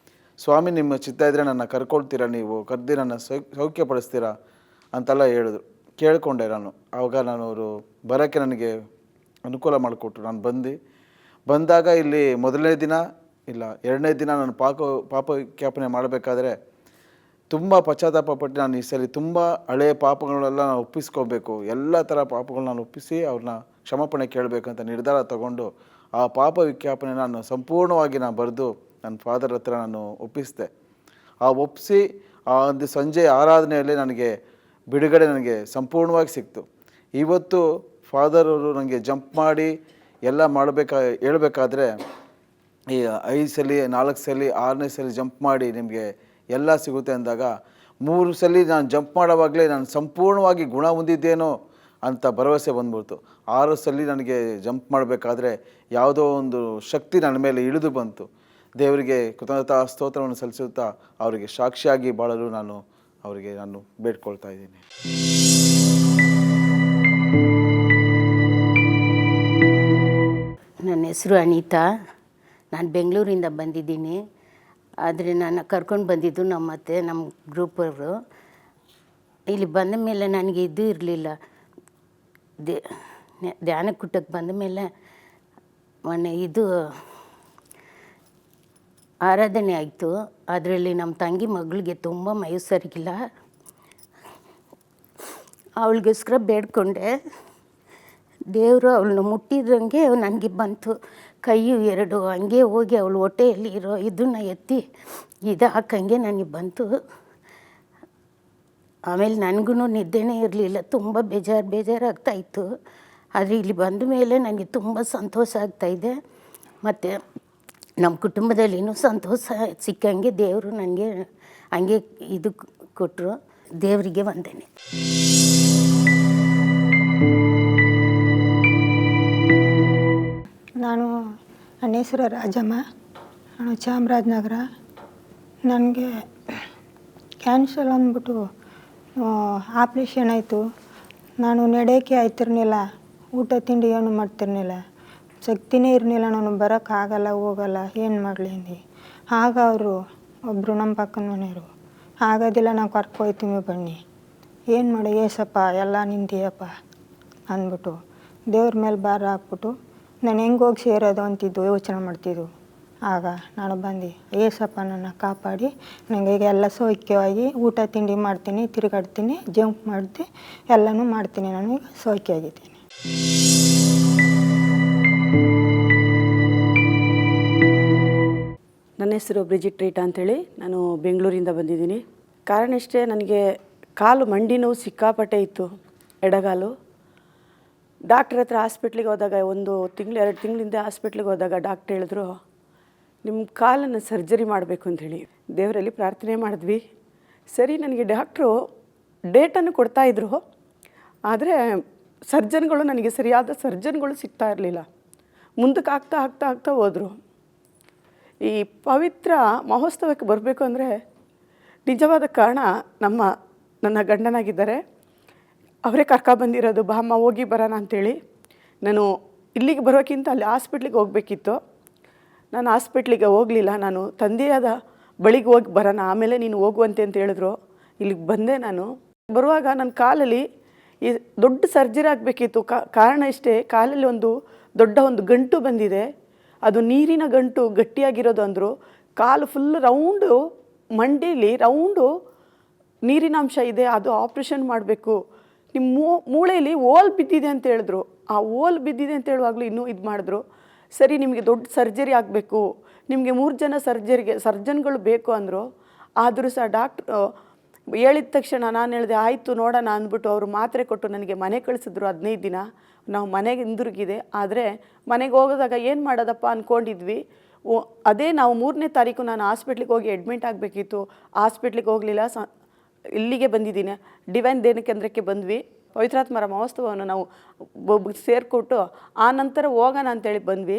ಸ್ವಾಮಿ ನಿಮ್ಮ ಚಿತ್ತ ಇದ್ದರೆ ನನ್ನ ಕರ್ಕೊಳ್ತೀರಾ, ನೀವು ಕರೆದು ನನ್ನ ಸೌಖ್ಯಪಡಿಸ್ತೀರಾ ಅಂತೆಲ್ಲ ಹೇಳಿದ್ರು. ಕೇಳಿಕೊಂಡೆ ನಾನು. ಆವಾಗ ನಾನು ಅವರು ಬರೋಕ್ಕೆ ನನಗೆ ಅನುಕೂಲ ಮಾಡಿಕೊಟ್ರು. ನಾನು ಬಂದಾಗ ಇಲ್ಲಿ ಮೊದಲನೇ ದಿನ ಇಲ್ಲ 2ನೇ ದಿನ ನಾನು ಪಾಪ ವಿಜ್ಞಾಪನೆ ಮಾಡಬೇಕಾದ್ರೆ ತುಂಬ ಪಶ್ಚಾತ್ತಾಪ ಪಟ್ಟು ನಾನು ಈ ಸಲ ತುಂಬ ಹಳೆಯ ಪಾಪಗಳನ್ನೆಲ್ಲ ನಾನು ಒಪ್ಪಿಸ್ಕೋಬೇಕು, ಎಲ್ಲ ಥರ ಪಾಪಗಳನ್ನ ನಾನು ಒಪ್ಪಿಸಿ ಅವ್ರನ್ನ ಕ್ಷಮಾಪಣೆ ಕೇಳಬೇಕಂತ ನಿರ್ಧಾರ ತಗೊಂಡು ಆ ಪಾಪ ವಿಜ್ಞಾಪನೆ ನಾನು ಸಂಪೂರ್ಣವಾಗಿ ನಾನು ಬರೆದು ನನ್ನ ಫಾದರ್ ಹತ್ರ ನಾನು ಒಪ್ಪಿಸಿದೆ. ಒಪ್ಪಿಸಿ ಆ ಒಂದು ಸಂಜೆ ಆರಾಧನೆಯಲ್ಲಿ ನನಗೆ ಬಿಡುಗಡೆ ನನಗೆ ಸಂಪೂರ್ಣವಾಗಿ ಸಿಕ್ತು. ಇವತ್ತು ಫಾದರ್ ಅವರು ನನಗೆ ಜಂಪ್ ಮಾಡಿ ಎಲ್ಲ ಹೇಳ್ಬೇಕಾದ್ರೆ ಈ 5 ಸಲ 4 ಸಲ 6ನೇ ಸಲ ಜಂಪ್ ಮಾಡಿ ನಿಮಗೆ ಎಲ್ಲ ಸಿಗುತ್ತೆ ಅಂದಾಗ 3 ಸಲ ನಾನು ಜಂಪ್ ಮಾಡೋವಾಗಲೇ ನಾನು ಸಂಪೂರ್ಣವಾಗಿ ಗುಣ ಹೊಂದಿದ್ದೇನೋ ಅಂತ ಭರವಸೆ ಬಂದ್ಬಿಡ್ತು. 6 ಸಲ ನನಗೆ ಜಂಪ್ ಮಾಡಬೇಕಾದ್ರೆ ಯಾವುದೋ ಒಂದು ಶಕ್ತಿ ನನ್ನ ಮೇಲೆ ಇಳಿದು ಬಂತು. ದೇವರಿಗೆ ಕೃತಜ್ಞತಾ ಸ್ತೋತ್ರವನ್ನು ಸಲ್ಲಿಸುತ್ತಾ ಅವರಿಗೆ ಸಾಕ್ಷಿಯಾಗಿ ಬಾಳಲು ನಾನು ಬೇಡ್ಕೊಳ್ತಾ ಇದ್ದೀನಿ. ನನ್ನ ಹೆಸರು ಅನಿತಾ. ನಾನು ಬೆಂಗಳೂರಿಂದ ಬಂದಿದ್ದೀನಿ. ಆದರೆ ನಾನು ಕರ್ಕೊಂಡು ಬಂದಿದ್ದು ನಮ್ಮ ಅತ್ತೆ, ನಮ್ಮ ಗ್ರೂಪವರು. ಇಲ್ಲಿ ಬಂದ ಮೇಲೆ ನನಗೆ ಇದು ಇರಲಿಲ್ಲ. ಧ್ಯಾನ ಕೂಟಕ್ಕೆ ಬಂದ ಮೇಲೆ ಮೊನ್ನೆ ಇದು ಆರಾಧನೆ ಆಯಿತು. ಅದರಲ್ಲಿ ನಮ್ಮ ತಂಗಿ ಮಗಳಿಗೆ ತುಂಬ ಮೈ ಸರಿಗಿಲ್ಲ. ಅವಳಿಗೋಸ್ಕರ ಬೇಡ್ಕೊಂಡೆ. ದೇವರು ಅವಳನ್ನ ಮುಟ್ಟಿದಂಗೆ ನನಗೆ ಬಂತು. ಕೈಯು 2 ಹಂಗೆ ಹೋಗಿ ಅವಳು ಹೊಟ್ಟೆಯಲ್ಲಿ ಇರೋ ಇದನ್ನು ಎತ್ತಿ ಹಾಕಂಗೆ ನನಗೆ ಬಂತು. ಆಮೇಲೆ ನನಗೂ ನಿದ್ದೆನೇ ಇರಲಿಲ್ಲ, ತುಂಬ ಬೇಜಾರಾಗ್ತಾಯಿತ್ತು. ಆದರೆ ಇಲ್ಲಿ ಬಂದ ಮೇಲೆ ನನಗೆ ತುಂಬ ಸಂತೋಷ ಆಗ್ತಾಯಿದೆ. ಮತ್ತು ನಮ್ಮ ಕುಟುಂಬದಲ್ಲಿನೂ ಸಂತೋಷ ಸಿಕ್ಕಂಗೆ ದೇವರು ನನಗೆ ಹಂಗೆ ಇದು ಕೊಟ್ಟರು. ದೇವರಿಗೆ ವಂದನೆ. ನನ್ನ ಹೆಸರು ರಾಜಮ್ಮ. ನಾನು ಚಾಮರಾಜನಗರ. ನನಗೆ ಕ್ಯಾನ್ಸರ್ ಅಂದ್ಬಿಟ್ಟು ಆಪ್ರೇಷನ್ ಆಯಿತು. ನಾನು ನಡೆಯೋಕ್ಕೆ ಆಯ್ತಿರ್ಲಿಲ್ಲ, ಊಟ ತಿಂಡಿ ಏನು ಮಾಡ್ತಿರ್ಲಿಲ್ಲ, ಶಕ್ತಿನೇ ಇರಲಿಲ್ಲ. ನಾನು ಬರೋಕ್ಕಾಗಲ್ಲ, ಹೋಗಲ್ಲ, ಏನು ಮಾಡಲಿ ಅಂದು. ಆಗ ಅವರು ಒಬ್ಬರು ನಮ್ಮ ಪಕ್ಕದ ಮನೆಯವರು, ಆಗೋದಿಲ್ಲ ನಾವು ಕರ್ಕೊಯ್ತೀವಿ ಬನ್ನಿ, ಏನು ಮಾಡಿ ಏಸಪ್ಪ ಎಲ್ಲ ನಿಂತೀಯಪ್ಪ ಅಂದ್ಬಿಟ್ಟು ದೇವ್ರ ಮೇಲೆ ಭಾರ ಹಾಕ್ಬಿಟ್ಟು ನಾನು ಹೆಂಗೆ ಹೋಗಿ ಸೇರೋದು ಅಂತಿದ್ದು ಯೋಚನೆ ಮಾಡ್ತಿದ್ದು. ಆಗ ನಾನು ಬಂದು ಏಸಪ್ಪ ನನ್ನ ಕಾಪಾಡಿ ನನಗೆ ಈಗ ಎಲ್ಲ ಸೌಖ್ಯವಾಗಿ ಊಟ ತಿಂಡಿ ಮಾಡ್ತೀನಿ, ತಿರುಗಾಡ್ತೀನಿ, ಜಂಪ್ ಮಾಡ್ತೀನಿ, ಎಲ್ಲನೂ ಮಾಡ್ತೀನಿ. ನಾನು ಈಗ ಸೌಖ್ಯ ಆಗಿದ್ದೀನಿ. ನನ್ನ ಹೆಸರು ಬ್ರಿಜಿಟ್ ರೀಟಾ ಅಂಥೇಳಿ. ನಾನು ಬೆಂಗಳೂರಿಂದ ಬಂದಿದ್ದೀನಿ. ಕಾರಣ ಇಷ್ಟೇ, ನನಗೆ ಕಾಲು ಮಂಡಿ ನೋವು ಸಿಕ್ಕಾಪಟ್ಟೆ ಇತ್ತು, ಎಡಗಾಲು. ಡಾಕ್ಟ್ರ್ ಹತ್ರ ಹಾಸ್ಪಿಟ್ಲಿಗೆ ಹೋದಾಗ 1 ತಿಂಗಳು 2 ತಿಂಗಳಿಂದ ಹಾಸ್ಪಿಟ್ಲಿಗೆ ಹೋದಾಗ ಡಾಕ್ಟ್ರ್ ಹೇಳಿದ್ರು, ನಿಮ್ಮ ಕಾಲನ್ನು ಸರ್ಜರಿ ಮಾಡಬೇಕು ಅಂಥೇಳಿ. ದೇವರಲ್ಲಿ ಪ್ರಾರ್ಥನೆ ಮಾಡಿದ್ವಿ. ಸರಿ, ನನಗೆ ಡಾಕ್ಟ್ರು ಡೇಟನ್ನು ಕೊಡ್ತಾಯಿದ್ರು. ಆದರೆ ಸರ್ಜನ್ಗಳು ನನಗೆ ಸರಿಯಾದ ಸರ್ಜನ್ಗಳು ಸಿಗ್ತಾ ಇರಲಿಲ್ಲ. ಮುಂದಕ್ಕೆ ಆಗ್ತಾ ಹೋದರು. ಈ ಪವಿತ್ರ ಮಹೋತ್ಸವಕ್ಕೆ ಬರಬೇಕು ಅಂದರೆ ನಿಜವಾದ ಕಾರಣ ನನ್ನ ಗಂಡನಾಗಿದ್ದಾರೆ. ಅವರೇ ಬಂದಿರೋದು, ಬಾ ಅಮ್ಮ ಹೋಗಿ ಬರೋಣ ಅಂಥೇಳಿ. ನಾನು ಇಲ್ಲಿಗೆ ಬರೋಕ್ಕಿಂತ ಅಲ್ಲಿ ಹಾಸ್ಪಿಟ್ಲಿಗೆ ಹೋಗಬೇಕಿತ್ತು. ನಾನು ಹಾಸ್ಪಿಟ್ಲಿಗೆ ಹೋಗಲಿಲ್ಲ. ನಾನು ತಂದೆಯಾದ ಬಳಿಗೆ ಹೋಗಿ ಬರೋಣ, ಆಮೇಲೆ ನೀನು ಹೋಗುವಂತೆ ಅಂತ ಹೇಳಿದ್ರು. ಇಲ್ಲಿಗೆ ಬಂದೆ. ನಾನು ಬರುವಾಗ ನನ್ನ ಕಾಲಲ್ಲಿ ಈ ದೊಡ್ಡ ಸರ್ಜರಿ ಆಗಬೇಕಿತ್ತು. ಕಾರಣ ಇಷ್ಟೇ, ಕಾಲಲ್ಲಿ ದೊಡ್ಡ ಗಂಟು ಬಂದಿದೆ. ಅದು ನೀರಿನ ಗಂಟು, ಗಟ್ಟಿಯಾಗಿರೋದು ಅಂದರು. ಕಾಲು ಫುಲ್ ರೌಂಡು, ಮಂಡೀಲಿ ರೌಂಡು ನೀರಿನಾಂಶ ಇದೆ, ಅದು ಆಪ್ರೇಷನ್ ಮಾಡಬೇಕು. ನಿಮ್ಮ ಮೂಳೆಯಲ್ಲಿ ಓಲ್ ಬಿದ್ದಿದೆ ಅಂತ ಹೇಳಿದ್ರು. ಆ ಓಲ್ ಬಿದ್ದಿದೆ ಅಂತ ಹೇಳುವಾಗಲೂ ಇನ್ನೂ ಇದು ಮಾಡಿದ್ರು. ಸರಿ, ನಿಮಗೆ ದೊಡ್ಡ ಸರ್ಜರಿ ಆಗಬೇಕು, ನಿಮಗೆ 3 ಜನ ಸರ್ಜನ್ಗಳು ಬೇಕು ಅಂದರು. ಆದರೂ ಸಹ ಡಾಕ್ಟ್ರು ಹೇಳಿದ ತಕ್ಷಣ ನಾನು ಹೇಳಿದೆ ಆಯಿತು ನೋಡೋಣ ಅಂದ್ಬಿಟ್ಟು ಅವರು ಮಾತ್ರೆ ಕೊಟ್ಟು ನನಗೆ ಮನೆ ಕಳಿಸಿದ್ರು. 15 ದಿನ ನಾವು ಮನೆಗೆ ಹಿಂದಿರುಗಿದೆ. ಆದರೆ ಮನೆಗೆ ಹೋಗೋದಾಗ ಏನು ಮಾಡೋದಪ್ಪ ಅಂದ್ಕೊಂಡಿದ್ವಿ. ಅದೇ ನಾವು 3ನೇ ತಾರೀಕು ನಾನು ಹಾಸ್ಪಿಟ್ಲಿಗೆ ಹೋಗಿ ಅಡ್ಮಿಟ್ ಆಗಬೇಕಿತ್ತು. ಹಾಸ್ಪಿಟ್ಲಿಗೆ ಹೋಗಲಿಲ್ಲ. ಇಲ್ಲಿಗೆ ಬಂದಿದ್ದೀನಿ, ಡಿವೈನ್ ಧ್ಯಾನ ಕೇಂದ್ರಕ್ಕೆ ಬಂದ್ವಿ. ಪವಿತ್ರಾತ್ಮರ ಮಹೋತ್ಸವವನ್ನು ನಾವು ಸೇರಿಕೊಟ್ಟು ಆ ನಂತರ ಹೋಗೋಣ ಅಂತೇಳಿ ಬಂದ್ವಿ.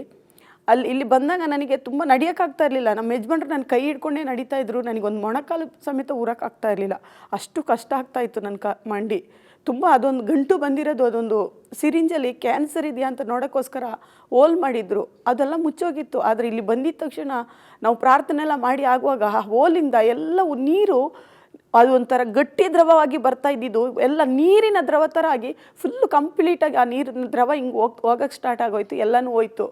ಇಲ್ಲಿ ಬಂದಾಗ ನನಗೆ ತುಂಬ ನಡಿಯೋಕ್ಕಾಗ್ತಾ ಇರಲಿಲ್ಲ. ನಮ್ಮ ಯಜಮಾನ್ರು ನನ್ನ ಕೈ ಹಿಡ್ಕೊಂಡೇ ನಡೀತಾ ಇದ್ರು. ನನಗೊಂದು ಮೊಣಕಾಲು ಸಮೇತ ಊರೋಕ್ಕಾಗ್ತಾ ಇರಲಿಲ್ಲ, ಅಷ್ಟು ಕಷ್ಟ ಆಗ್ತಾಯಿತ್ತು ನನ್ನ ಮಂಡಿ ತುಂಬ. ಅದೊಂದು ಗಂಟು ಬಂದಿರೋದು, ಅದೊಂದು ಸಿರಿಂಜಲ್ಲಿ ಕ್ಯಾನ್ಸರ್ ಇದೆಯಾ ಅಂತ ನೋಡೋಕ್ಕೋಸ್ಕರ ಹೋಲ್ ಮಾಡಿದ್ರು, ಅದೆಲ್ಲ ಮುಚ್ಚೋಗಿತ್ತು. ಆದರೆ ಇಲ್ಲಿ ಬಂದಿದ್ದ ತಕ್ಷಣ ನಾವು ಪ್ರಾರ್ಥನೆ ಎಲ್ಲ ಮಾಡಿ ಆಗುವಾಗ ಆ ಹೋಲಿಂದ ಎಲ್ಲ ನೀರು ಅದು ಒಂಥರ ಗಟ್ಟಿ ದ್ರವವಾಗಿ ಬರ್ತಾ ಇದ್ದಿದ್ದು ಎಲ್ಲ ನೀರಿನ ದ್ರವ ಥರ ಆಗಿ ಫುಲ್ಲು ಕಂಪ್ಲೀಟಾಗಿ ಆ ನೀರಿನ ದ್ರವ ಹಿಂಗೆ ಹೋಗಕ್ಕೆ ಸ್ಟಾರ್ಟ್ ಆಗೋಯ್ತು, ಎಲ್ಲನೂ ಹೋಯ್ತು.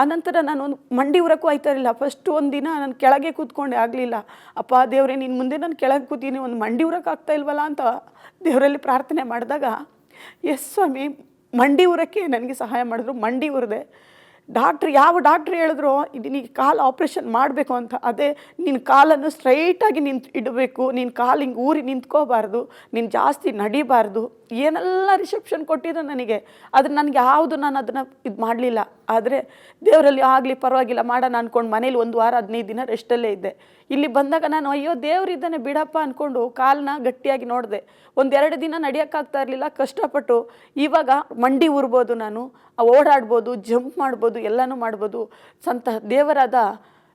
ಆನಂತರ ನಾನು ಮಂಡಿ ಊರಕ್ಕೂ ಆಯ್ತಾ ಇರಲಿಲ್ಲ. ಫಸ್ಟು ಒಂದು ದಿನ ನಾನು ಕೆಳಗೆ ಕೂತ್ಕೊಂಡೆ, ಆಗಲಿಲ್ಲ. ಅಪ್ಪ ದೇವರೇ, ನೀನು ಮುಂದೆ ನಾನು ಕೆಳಗೆ ಕೂತೀನಿ, ಒಂದು ಮಂಡಿ ಊರಕ್ಕೆ ಆಗ್ತಾ ಇಲ್ವಲ್ಲ ಅಂತ ದೇವರಲ್ಲಿ ಪ್ರಾರ್ಥನೆ ಮಾಡಿದಾಗ, ಎಸ್ ಸ್ವಾಮಿ, ಮಂಡಿ ಊರಕ್ಕೆ ನನಗೆ ಸಹಾಯ ಮಾಡಿದ್ರು. ಮಂಡಿ ಊರಿದೆ. ಯಾವ ಡಾಕ್ಟ್ರ್ ಹೇಳಿದ್ರು ನೀನು ಕಾಲು ಆಪ್ರೇಷನ್ ಮಾಡಬೇಕು ಅಂತ. ಅದೇ ನಿನ್ನ ಕಾಲನ್ನು ಸ್ಟ್ರೈಟಾಗಿ ಇಡಬೇಕು, ನಿನ್ನ ಕಾಲು ಹಿಂಗೆ ಊರಿ ನಿಂತ್ಕೋಬಾರ್ದು, ನೀನು ಜಾಸ್ತಿ ನಡಿಬಾರ್ದು, ಏನೆಲ್ಲ ರಿಸೆಪ್ಷನ್ ಕೊಟ್ಟಿದ್ರು ನನಗೆ. ಆದರೆ ನನಗೆ ಯಾವುದು ನಾನು ಅದನ್ನು ಇದು ಮಾಡಲಿಲ್ಲ. ಆದರೆ ದೇವರಲ್ಲಿ ಆಗಲಿ ಪರವಾಗಿಲ್ಲ ಮಾಡೋಣ ಅಂದ್ಕೊಂಡು ಮನೇಲಿ 1 ವಾರ 15 ದಿನ ರೆಸ್ಟಲ್ಲೇ ಇದ್ದೆ. ಇಲ್ಲಿ ಬಂದಾಗ ನಾನು ಅಯ್ಯೋ ದೇವರಿದ್ದಾನೆ ಬಿಡಪ್ಪ ಅಂದ್ಕೊಂಡು ಕಾಲನ್ನ ಗಟ್ಟಿಯಾಗಿ ನೋಡಿದೆ. 1-2 ದಿನ ನಡೆಯೋಕ್ಕಾಗ್ತಾ ಇರಲಿಲ್ಲ, ಕಷ್ಟಪಟ್ಟು ಇವಾಗ ಮಂಡಿ ಊರ್ಬೋದು, ನಾನು ಓಡಾಡ್ಬೋದು, ಜಂಪ್ ಮಾಡ್ಬೋದು, ಎಲ್ಲನೂ ಮಾಡ್ಬೋದು. ದೇವರಾದ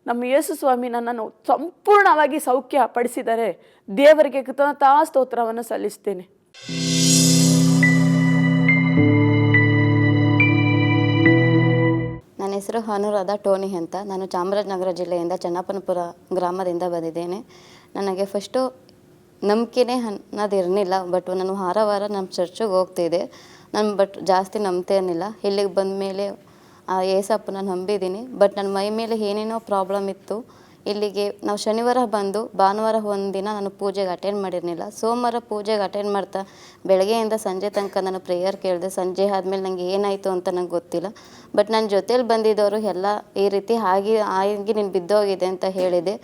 ನಮ್ಮ ಯೇಸು ಸ್ವಾಮಿ ನನ್ನನ್ನು ಸಂಪೂರ್ಣವಾಗಿ ಸೌಖ್ಯ ಪಡಿಸಿದ್ದಾರೆ. ದೇವರಿಗೆ ಕೃತಜ್ಞತಾ ಸ್ತೋತ್ರವನ್ನು ಸಲ್ಲಿಸ್ತೇನೆ. ನನ್ನ ಹೆಸರು ಅನುರಾಧ ಟೋನಿ ಅಂತ. ನಾನು ಚಾಮರಾಜನಗರ ಜಿಲ್ಲೆಯಿಂದ ಚನ್ನಪ್ಪನಪುರ ಗ್ರಾಮದಿಂದ ಬಂದಿದ್ದೇನೆ. ನನಗೆ ಫಸ್ಟು ನಂಬಿಕೆನೇ ಅನ್ನೋದು ಇರಲಿಲ್ಲ. ಬಟ್ ನಾನು ವಾರ ನಮ್ಮ ಚರ್ಚಿಗೆ ಹೋಗ್ತಿದ್ದೆ. ನಾನು ಜಾಸ್ತಿ ನಂಬ್ತೇನಿಲ್ಲ. ಇಲ್ಲಿಗೆ ಬಂದ ಮೇಲೆ ಆ ಏಸಪ್ಪನ ನಂಬಿದ್ದೀನಿ. ಬಟ್ ನನ್ನ ಮೈ ಮೇಲೆ ಏನೇನೋ ಪ್ರಾಬ್ಲಮ್ ಇತ್ತು. ಇಲ್ಲಿಗೆ ನಾವು ಶನಿವಾರ ಬಂದು ಭಾನುವಾರ ಒಂದಿನ ನಾನು ಪೂಜೆಗೆ ಅಟೆಂಡ್ ಮಾಡಿರಲಿಲ್ಲ. ಸೋಮವಾರ ಪೂಜೆಗೆ ಅಟೆಂಡ್ ಮಾಡ್ತಾ ಬೆಳಗ್ಗೆಯಿಂದ ಸಂಜೆ ತನಕ ನಾನು ಪ್ರೇಯರ್ ಕೇಳಿದೆ. ಸಂಜೆ ಆದಮೇಲೆ ನನಗೆ ಏನಾಯಿತು ಅಂತ ನಂಗೆ ಗೊತ್ತಿಲ್ಲ. ಬಟ್ ನನ್ನ ಜೊತೇಲಿ ಬಂದಿದ್ದವರು ಎಲ್ಲ ಈ ರೀತಿ ಆಗಿ ನೀನು ಬಿದ್ದೋಗಿದೆ ಅಂತ ಹೇಳಿದೆ.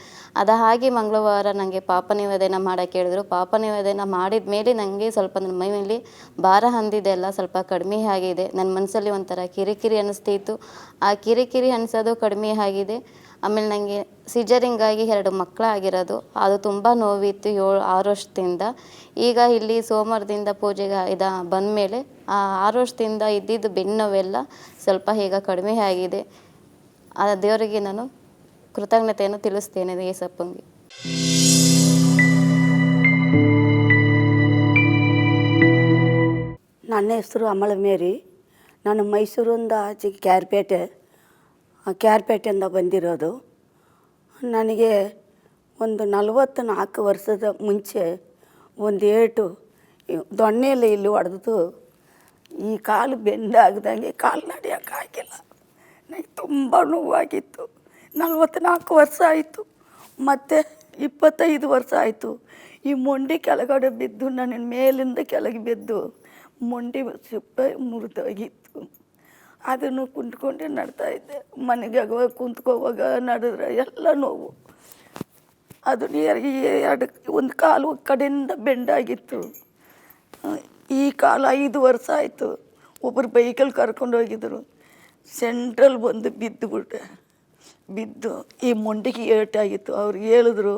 ಹಾಗೆ ಮಂಗಳವಾರ ನನಗೆ ಪಾಪ ನಿವೇದನ ಮಾಡೋಕ್ಕೆ ಹೇಳಿದ್ರು. ಪಾಪ ನಿವೇದನ ಮಾಡಿದ ಮೇಲೆ ನನಗೆ ಸ್ವಲ್ಪ ನನ್ನ ಮೈ ಮೇಲೆ ಭಾರ ಅಂದಿದ್ದೆಲ್ಲ ಸ್ವಲ್ಪ ಕಡಿಮೆ ಆಗಿದೆ. ನನ್ನ ಮನಸ್ಸಲ್ಲಿ ಒಂಥರ ಕಿರಿಕಿರಿ ಅನ್ನಿಸ್ತಿತ್ತು. ಆ ಕಿರಿಕಿರಿ ಅನಿಸೋದು ಕಡಿಮೆ ಆಗಿದೆ. ಆಮೇಲೆ ನನಗೆ ಸಿಜರಿಂಗಾಗಿ 2 ಮಕ್ಕಳಾಗಿರೋದು, ಅದು ತುಂಬ ನೋವಿತ್ತು 6 ವರ್ಷದಿಂದ. ಈಗ ಇಲ್ಲಿ ಸೋಮವಾರದಿಂದ ಪೂಜೆಗೆ ಬಂದಮೇಲೆ ಆ 6 ವರ್ಷದಿಂದ ಇದ್ದಿದ್ದು ಬೆನ್ನೋವೆಲ್ಲ ಸ್ವಲ್ಪ ಈಗ ಕಡಿಮೆ ಆಗಿದೆ. ಆ ದೇವರಿಗೆ ನಾನು ಕೃತಜ್ಞತೆಯನ್ನು ತಿಳಿಸ್ತೇನೆ ಏಸಪ್ಪಂಗೆ. ನನ್ನ ಹೆಸರು ಅಮಳ ಮೇರಿ. ನಾನು ಮೈಸೂರಿಂದ ಆಚೆ ಕ್ಯಾರ್ಪೇಟೆಯಿಂದ ಬಂದಿರೋದು. ನನಗೆ ಒಂದು 44 ವರ್ಷದ ಮುಂಚೆ ಒಂದು ಏಟು ದೊಣ್ಣೆಯಲ್ಲಿ ಇಲ್ಲಿ ಹೊಡೆದು ಈ ಕಾಲು ಬೆಂದಾಗ್ದಂಗೆ ಕಾಲು ನಡೆಯೋಕ್ಕಾಗಿಲ್ಲ. ನನಗೆ ತುಂಬ ನೋವಾಗಿತ್ತು. 44 ವರ್ಷ ಆಯಿತು. ಮತ್ತು 25 ವರ್ಷ ಆಯಿತು. ಈ ಮೊಂಡಿ ಕೆಳಗಡೆ ಬಿದ್ದು, ನನ್ನ ಮೇಲಿಂದ ಕೆಳಗೆ ಬಿದ್ದು ಮೊಂಡಿ ಸಿಪ್ಪೆ ಮುರಿದೋಗಿತ್ತು. ಅದನ್ನು ಕುಂತ್ಕೊಂಡೆ ನಡ್ತಾಯಿದ್ದೆ. ಮನೆಗೆ ಕುಂತ್ಕೋವಾಗ ನಡೆದ್ರೆ ಎಲ್ಲ ನೋವು. ಅದು ಒಂದು ಕಾಲು ಕಡೆಯಿಂದ ಬೆಂಡಾಗಿತ್ತು. ಈ ಕಾಲು 5 ವರ್ಷ ಆಯಿತು. ಒಬ್ಬರು ಬೈಕಲ್ಲಿ ಕರ್ಕೊಂಡು ಹೋಗಿದ್ರು. ಸೆಂಟ್ರಲ್ ಬಂದು ಬಿದ್ದು ಈ ಮೊಂಡಿಗೆ ಏಟಾಗಿತ್ತು. ಅವ್ರು ಹೇಳಿದ್ರು,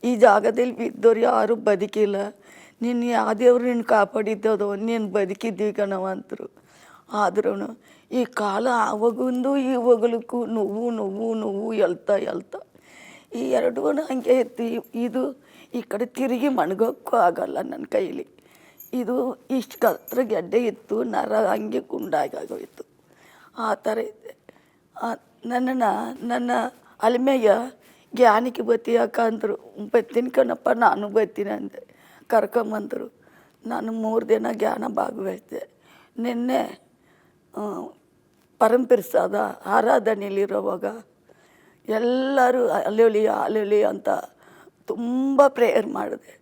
ಈ ಜಾಗದಲ್ಲಿ ಬಿದ್ದವ್ರು ಯಾರೂ ಬದುಕಿಲ್ಲ, ನೀನು ಯಾವ ದೇವ್ರು ನಿನ್ನ ಕಾಪಾಡಿದ್ದೋ ನೀನು ಬದುಕಿದ್ದೀವಿ ಕಣವ ಅಂತರು. ಆದ್ರೂ ಈ ಕಾಲ ಆವಾಗೊಂದು ಇವಾಗಲಕ್ಕೂ ನೋವು ಎಳ್ತಾ ಈ ಎರಡೂ ಹಂಗೆ ಇತ್ತು. ಇದು ಈ ಕಡೆ ತಿರುಗಿ ಮಣಗೋಕ್ಕೂ ಆಗಲ್ಲ ನನ್ನ ಕೈಲಿ. ಇದು ಇಷ್ಟು ಕತ್ರ ಗೆಡ್ಡೆ ಇತ್ತು, ನರ ಹಂಗೆ ಗುಂಡಾಗೋಯ್ತು. ಆ ಥರ ಇದ್ದೆ. ನನ್ನ ಅಲ್ಮೆಯ ಜ್ಞಾನಿಗೆ ಬತ್ತೀಯಕ್ಕ ಅಂದರು. ಬತ್ತೀನಿ ಕಣಪ್ಪ, ನಾನು ಬತ್ತೀನಿ ಅಂದೆ. ಕರ್ಕೊಂಬಂದರು. ನಾನು 3 ದಿನ ಜ್ಞಾನ ಭಾಗವಹಿಸಿದೆ. ನಿನ್ನೆ ಪರಂಪಿರ್ಸಾದ ಆರಾಧನೆಯಲ್ಲಿರೋವಾಗ ಎಲ್ಲರೂ ಅಲೆಲಿ ಅಂತ ತುಂಬ ಪ್ರೇಯರ್ ಮಾಡಿದೆ.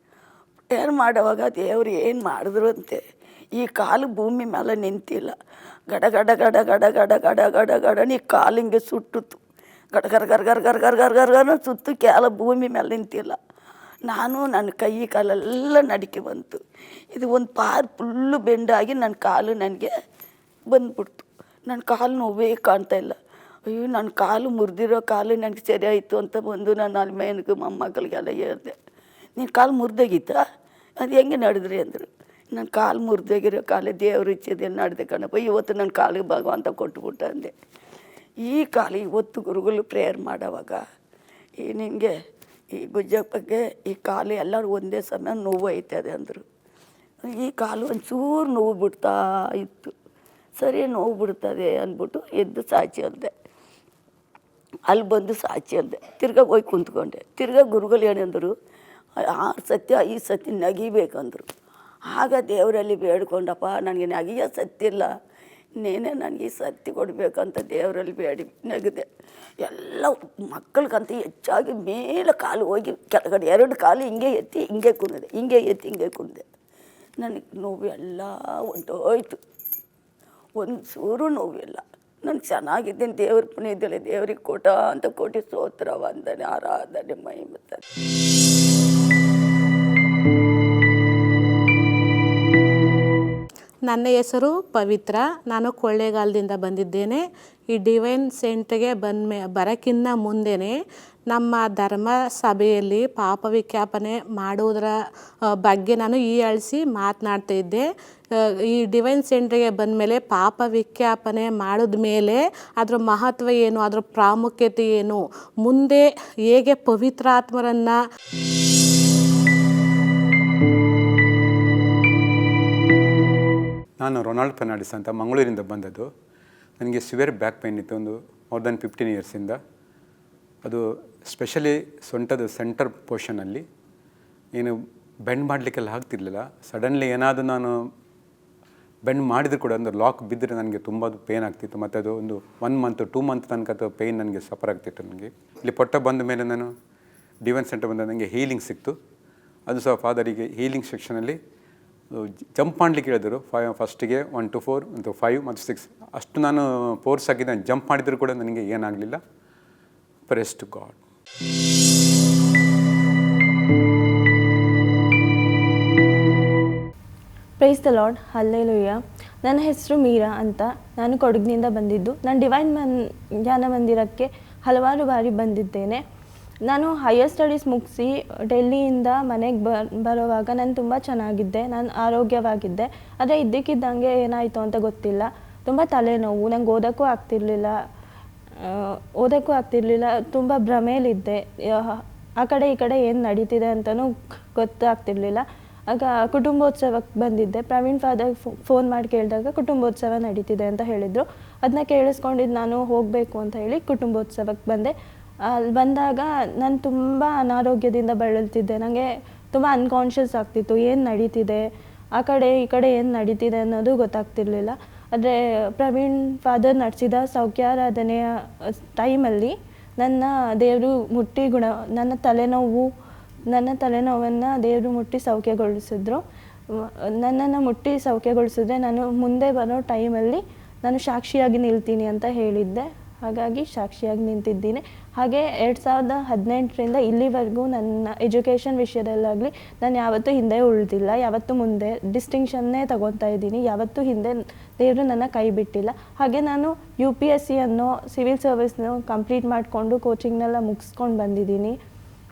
ಪ್ರೇಯರ್ ಮಾಡೋವಾಗ ದೇವರು ಏನು ಮಾಡಿದ್ರು ಅಂತೆ, ಈ ಕಾಲು ಭೂಮಿ ಮೇಲೆ ನಿಂತಿಲ್ಲ. ಗಡ ಗಡ ಗಡ ಗಡ ಗಡ ಗಡ ಗಡ ಗಡ ನೀ ಕಾಲು ಹಿಂಗೆ ಸುಟ್ಟಿತು. ಗರ್ಗರ್ ಸುತ್ತು ಕಾಲ ಭೂಮಿ ಮೇಲೆ ನಿಂತಿಲ್ಲ. ನಾನು ನನ್ನ ಕೈ ಕಾಲೆಲ್ಲ ನಡಿಕೆ ಬಂತು. ಇದು ಒಂದು ಫುಲ್ಲು ಬೆಂಡಾಗಿ ನನ್ನ ಕಾಲು ನನಗೆ ಬಂದ್ಬಿಡ್ತು. ನನ್ನ ಕಾಲು ನೋವೇ ಕಾಣ್ತಾ ಇಲ್ಲ. ಅಯ್ಯೋ, ನನ್ನ ಕಾಲು ಮುರಿದಿರೋ ಕಾಲು ನನಗೆ ಸರಿ ಆಯಿತು ಅಂತ ಬಂದು ನಾನು ಅಲ್ಲಿ ಮೇನಿಗೆ ಮೊಮ್ಮಕ್ಕಳಿಗೆಲ್ಲ ಹೇಳಿದೆ, ನೀನು ಕಾಲು ಮುರಿದೋಗಿತ್ತಾ, ಅದು ಹೆಂಗೆ ನಡೆದ್ರಿ ಅಂದರು. ನನ್ನ ಕಾಲು ಮುರಿದೋಗಿರೋ ಕಾಲೇ ದೇವ್ರ ಇಚ್ಛೆದೆ ನಡೆದೆ ಕಣಪ್ಪ, ಇವತ್ತು ನನ್ನ ಕಾಲಿಗೆ ಭಗವಂತ ಕೊಟ್ಬಿಟ್ಟ ಅಂದೆ. ಈ ಕಾಲು ಇವತ್ತು ಗುರುಗಳು ಪ್ರೇಯರ್ ಮಾಡೋವಾಗ ನಿನಗೆ ಈ ಗುಜ್ಜ ಬಗ್ಗೆ ಈ ಕಾಲು ಎಲ್ಲರೂ ಒಂದೇ ಸಮಯ ನೋವು ಐತದೆ ಅಂದರು. ಈ ಕಾಲು ಒಂಚೂರು ನೋವು ಬಿಡ್ತಾ ಇತ್ತು. ಸರಿ ನೋವು ಬಿಡ್ತದೆ ಅಂದ್ಬಿಟ್ಟು ಎದ್ದು ಸಾಚಿ ಅಂದೆ. ಅಲ್ಲಿ ಬಂದು ಸಾಚಿ ಅಂದೆ. ತಿರ್ಗಾ ಹೋಗಿ ಕುಂತ್ಕೊಂಡೆ. ತಿರ್ಗಾ ಗುರುಗಳು ಏನಂದರು, 6 ಸತಿ 5 ಸತಿ ನಗಿಬೇಕಂದರು. ಆಗ ದೇವರಲ್ಲಿ ಬೇಡ್ಕೊಂಡಪ್ಪ, ನನಗೆ ನಗಿಯ ಸತ್ತಿಲ್ಲ, ನೀನೇ ನನಗೆ ಈ ಸತ್ತಿ ಕೊಡಬೇಕಂತ ದೇವರಲ್ಲಿ ಬೇಡಿ ನಗದೆ. ಎಲ್ಲ ಮಕ್ಕಳಿಗಂತ ಹೆಚ್ಚಾಗಿ ಮೇಲೆ ಕಾಲು ಹೋಗಿ ಕೆಳಗಡೆ 2 ಕಾಲು ಹಿಂಗೆ ಎತ್ತಿ ಹಿಂಗೆ ಕುಂದಿದೆ, ಹಿಂಗೆ ಎತ್ತಿ ಹಿಂಗೆ ಕುಂದೆ. ನನಗೆ ನೋವು ಎಲ್ಲ ಹೊಂಟೋಯ್ತು, ಒಂದು ಚೂರು ನೋವಿಲ್ಲ. ನಾನು ಚೆನ್ನಾಗಿದ್ದೀನಿ, ದೇವ್ರ ಪುಣ್ಯದಲ್ಲಿ ದೇವ್ರಿಗೆ ಕೋಟ ಅಂತ ಕೋಟಿ ಸ್ತೋತ್ರ ವಂದನೆ ಆರಾಧನೆ ಮಹಿಮೆ. ನನ್ನ ಹೆಸರು ಪವಿತ್ರ. ನಾನು ಕೊಳ್ಳೇಗಾಲದಿಂದ ಬಂದಿದ್ದೇನೆ. ಈ ಡಿವೈನ್ ಸೆಂಟ್ರಿಗೆ ಬರೋಕ್ಕಿಂತ ಮುಂದೆಯೇ ನಮ್ಮ ಧರ್ಮ ಸಭೆಯಲ್ಲಿ ಪಾಪ ವಿಜ್ಞಾಪನೆ ಮಾಡುವುದರ ಬಗ್ಗೆ ನಾನು ಹೀಯಾಳಿಸಿ ಮಾತನಾಡ್ತಾ ಇದ್ದೆ. ಈ ಡಿವೈನ್ ಸೆಂಟ್ರಿಗೆ ಬಂದಮೇಲೆ ಪಾಪ ವಿಜ್ಞಾಪನೆ ಮಾಡಿದ ಮೇಲೆ ಅದರ ಮಹತ್ವ ಏನು, ಅದರ ಪ್ರಾಮುಖ್ಯತೆ ಏನು, ಮುಂದೆ ಹೇಗೆ ಪವಿತ್ರಾತ್ಮರನ್ನು ನಾನು ರೊನಾಲ್ಡ್ ಫರ್ನಾಂಡಿಸ್ ಅಂತ ಮಂಗಳೂರಿಂದ ಬಂದದ್ದು. ನನಗೆ ಸಿವಿಯರ್ ಬ್ಯಾಕ್ ಪೇಯ್ನ್ ಇತ್ತು ಒಂದು ಮೋರ್ ದೆನ್ 15 ಇಯರ್ಸಿಂದ. ಅದು ಸ್ಪೆಷಲಿ ಸೊಂಟದ ಸೆಂಟರ್ ಪೋರ್ಷನಲ್ಲಿ ಏನು ಬೆಂಡ್ ಮಾಡಲಿಕ್ಕೆಲ್ಲ ಆಗ್ತಿರ್ಲಿಲ್ಲ. ಸಡನ್ಲಿ ಏನಾದರೂ ನಾನು ಬೆಂಡ್ ಮಾಡಿದರೂ ಕೂಡ ಒಂದು ಲಾಕ್ ಬಿದ್ದರೆ ನನಗೆ ತುಂಬ ಪೇಯ್ನ್ ಆಗ್ತಿತ್ತು. ಮತ್ತು ಅದು ಒಂದು 1 ಮಂತ್ 2 ಮಂತ್ ತನಕ ಅದು ಪೇಯ್ನ್ ನನಗೆ ಸಫರ್ ಆಗ್ತಿತ್ತು. ನನಗೆ ಇಲ್ಲಿ ಪೊಟ್ಟ ಬಂದ ಮೇಲೆ ನಾನು ಡಿವೈನ್ ಸೆಂಟರ್ ಬಂದ ನನಗೆ ಹೀಲಿಂಗ್ ಸಿಕ್ತು. ಅದು ಸಹ ಫಾದರಿಗೆ ಹೀಲಿಂಗ್ ಸೆಕ್ಷನಲ್ಲಿ ಜಂಪ್ ಮಾಡಲಿಕ್ಕೆ ಹೇಳಿದರು. ಫಸ್ಟಿಗೆ 1 to 4 ಮತ್ತು 5 ಮತ್ತು 6 ಅಷ್ಟು ನಾನು ಫೋರ್ಸ್ ಆಗಿ ನಾನು ಜಂಪ್ ಮಾಡಿದರೂ ಕೂಡ ನನಗೆ ಏನಾಗಲಿಲ್ಲ. Praise to God. Praise the Lord. Hallelujah. ನನ್ನ ಹೆಸರು ಮೀರಾ ಅಂತ. ನಾನು ಕೊಡಗಿನಿಂದ ಬಂದಿದ್ದು. ನಾನು ಡಿವೈನ್ ಜ್ಞಾನ ಮಂದಿರಕ್ಕೆ ಹಲವಾರು ಬಾರಿ ಬಂದಿದ್ದೇನೆ. ನಾನು ಹೈಯರ್ ಸ್ಟಡೀಸ್ ಮುಗಿಸಿ ಡೆಲ್ಲಿಯಿಂದ ಮನೆಗೆ ಬರೋವಾಗ ನಾನು ತುಂಬ ಚೆನ್ನಾಗಿದ್ದೆ, ನಾನು ಆರೋಗ್ಯವಾಗಿದ್ದೆ. ಆದರೆ ಇದ್ದಕ್ಕಿದ್ದಂಗೆ ಏನಾಯಿತು ಅಂತ ಗೊತ್ತಿಲ್ಲ, ತುಂಬ ತಲೆನೋವು, ನಂಗೆ ಓದೋಕ್ಕೂ ಆಗ್ತಿರ್ಲಿಲ್ಲ, ತುಂಬ ಭ್ರಮೇಲಿದ್ದೆ. ಆ ಕಡೆ ಈ ಕಡೆ ಏನು ನಡೀತಿದೆ ಅಂತಲೂ ಗೊತ್ತಾಗ್ತಿರ್ಲಿಲ್ಲ. ಆಗ ಕುಟುಂಬೋತ್ಸವಕ್ಕೆ ಬಂದಿದ್ದೆ. ಪ್ರವೀಣ್ ಫಾದರ್ ಫೋನ್ ಮಾಡಿ ಕೇಳಿದಾಗ ಕುಟುಂಬೋತ್ಸವ ನಡೀತಿದೆ ಅಂತ ಹೇಳಿದರು. ಅದನ್ನ ಕೇಳಿಸ್ಕೊಂಡಿದ್ದು ನಾನು ಹೋಗಬೇಕು ಅಂತ ಹೇಳಿ ಕುಟುಂಬೋತ್ಸವಕ್ಕೆ ಬಂದೆ. ಅಲ್ಲಿ ಬಂದಾಗ ನಾನು ತುಂಬ ಅನಾರೋಗ್ಯದಿಂದ ಬಳಲ್ತಿದ್ದೆ. ನನಗೆ ತುಂಬ ಅನ್ಕಾನ್ಷಿಯಸ್ ಆಗ್ತಿತ್ತು, ಏನು ನಡೀತಿದೆ, ಆ ಕಡೆ ಈ ಕಡೆ ಏನು ನಡೀತಿದೆ ಅನ್ನೋದು ಗೊತ್ತಾಗ್ತಿರ್ಲಿಲ್ಲ. ಆದರೆ ಪ್ರವೀಣ್ ಫಾದರ್ ನಡೆಸಿದ ಸೌಖ್ಯಾರಾಧನೆಯ ಟೈಮಲ್ಲಿ ನನ್ನ ದೇವರು ಮುಟ್ಟಿ ನನ್ನ ತಲೆನೋವನ್ನು ದೇವರು ಮುಟ್ಟಿ ಸೌಖ್ಯಗೊಳಿಸಿದ್ರು. ನನ್ನನ್ನು ಮುಟ್ಟಿ ಸೌಖ್ಯಗೊಳಿಸಿದ್ರೆ ನಾನು ಮುಂದೆ ಬರೋ ಟೈಮಲ್ಲಿ ನಾನು ಸಾಕ್ಷಿಯಾಗಿ ನಿಲ್ತೀನಿ ಅಂತ ಹೇಳಿದ್ದೆ. ಹಾಗಾಗಿ ಸಾಕ್ಷಿಯಾಗಿ ನಿಂತಿದ್ದೀನಿ. ಹಾಗೆ 2018ರಿಂದ ಇಲ್ಲಿವರೆಗೂ ನನ್ನ ಎಜುಕೇಷನ್ ವಿಷಯದಲ್ಲಾಗಲಿ ನಾನು ಯಾವತ್ತೂ ಹಿಂದೆ ಉಳಿದಿಲ್ಲ, ಯಾವತ್ತೂ ಮುಂದೆ ಡಿಸ್ಟಿಂಕ್ಷನ್ನೇ ತಗೊತಾ ಇದ್ದೀನಿ. ಯಾವತ್ತೂ ಹಿಂದೆ ದೇವರು ನನ್ನ ಕೈ ಬಿಟ್ಟಿಲ್ಲ. ಹಾಗೆ ನಾನು UPSC ಅನ್ನೋ ಸಿವಿಲ್ ಸರ್ವಿಸ್ನ ಕಂಪ್ಲೀಟ್ ಮಾಡಿಕೊಂಡು ಕೋಚಿಂಗ್ನೆಲ್ಲ ಮುಗಿಸ್ಕೊಂಡು ಬಂದಿದ್ದೀನಿ.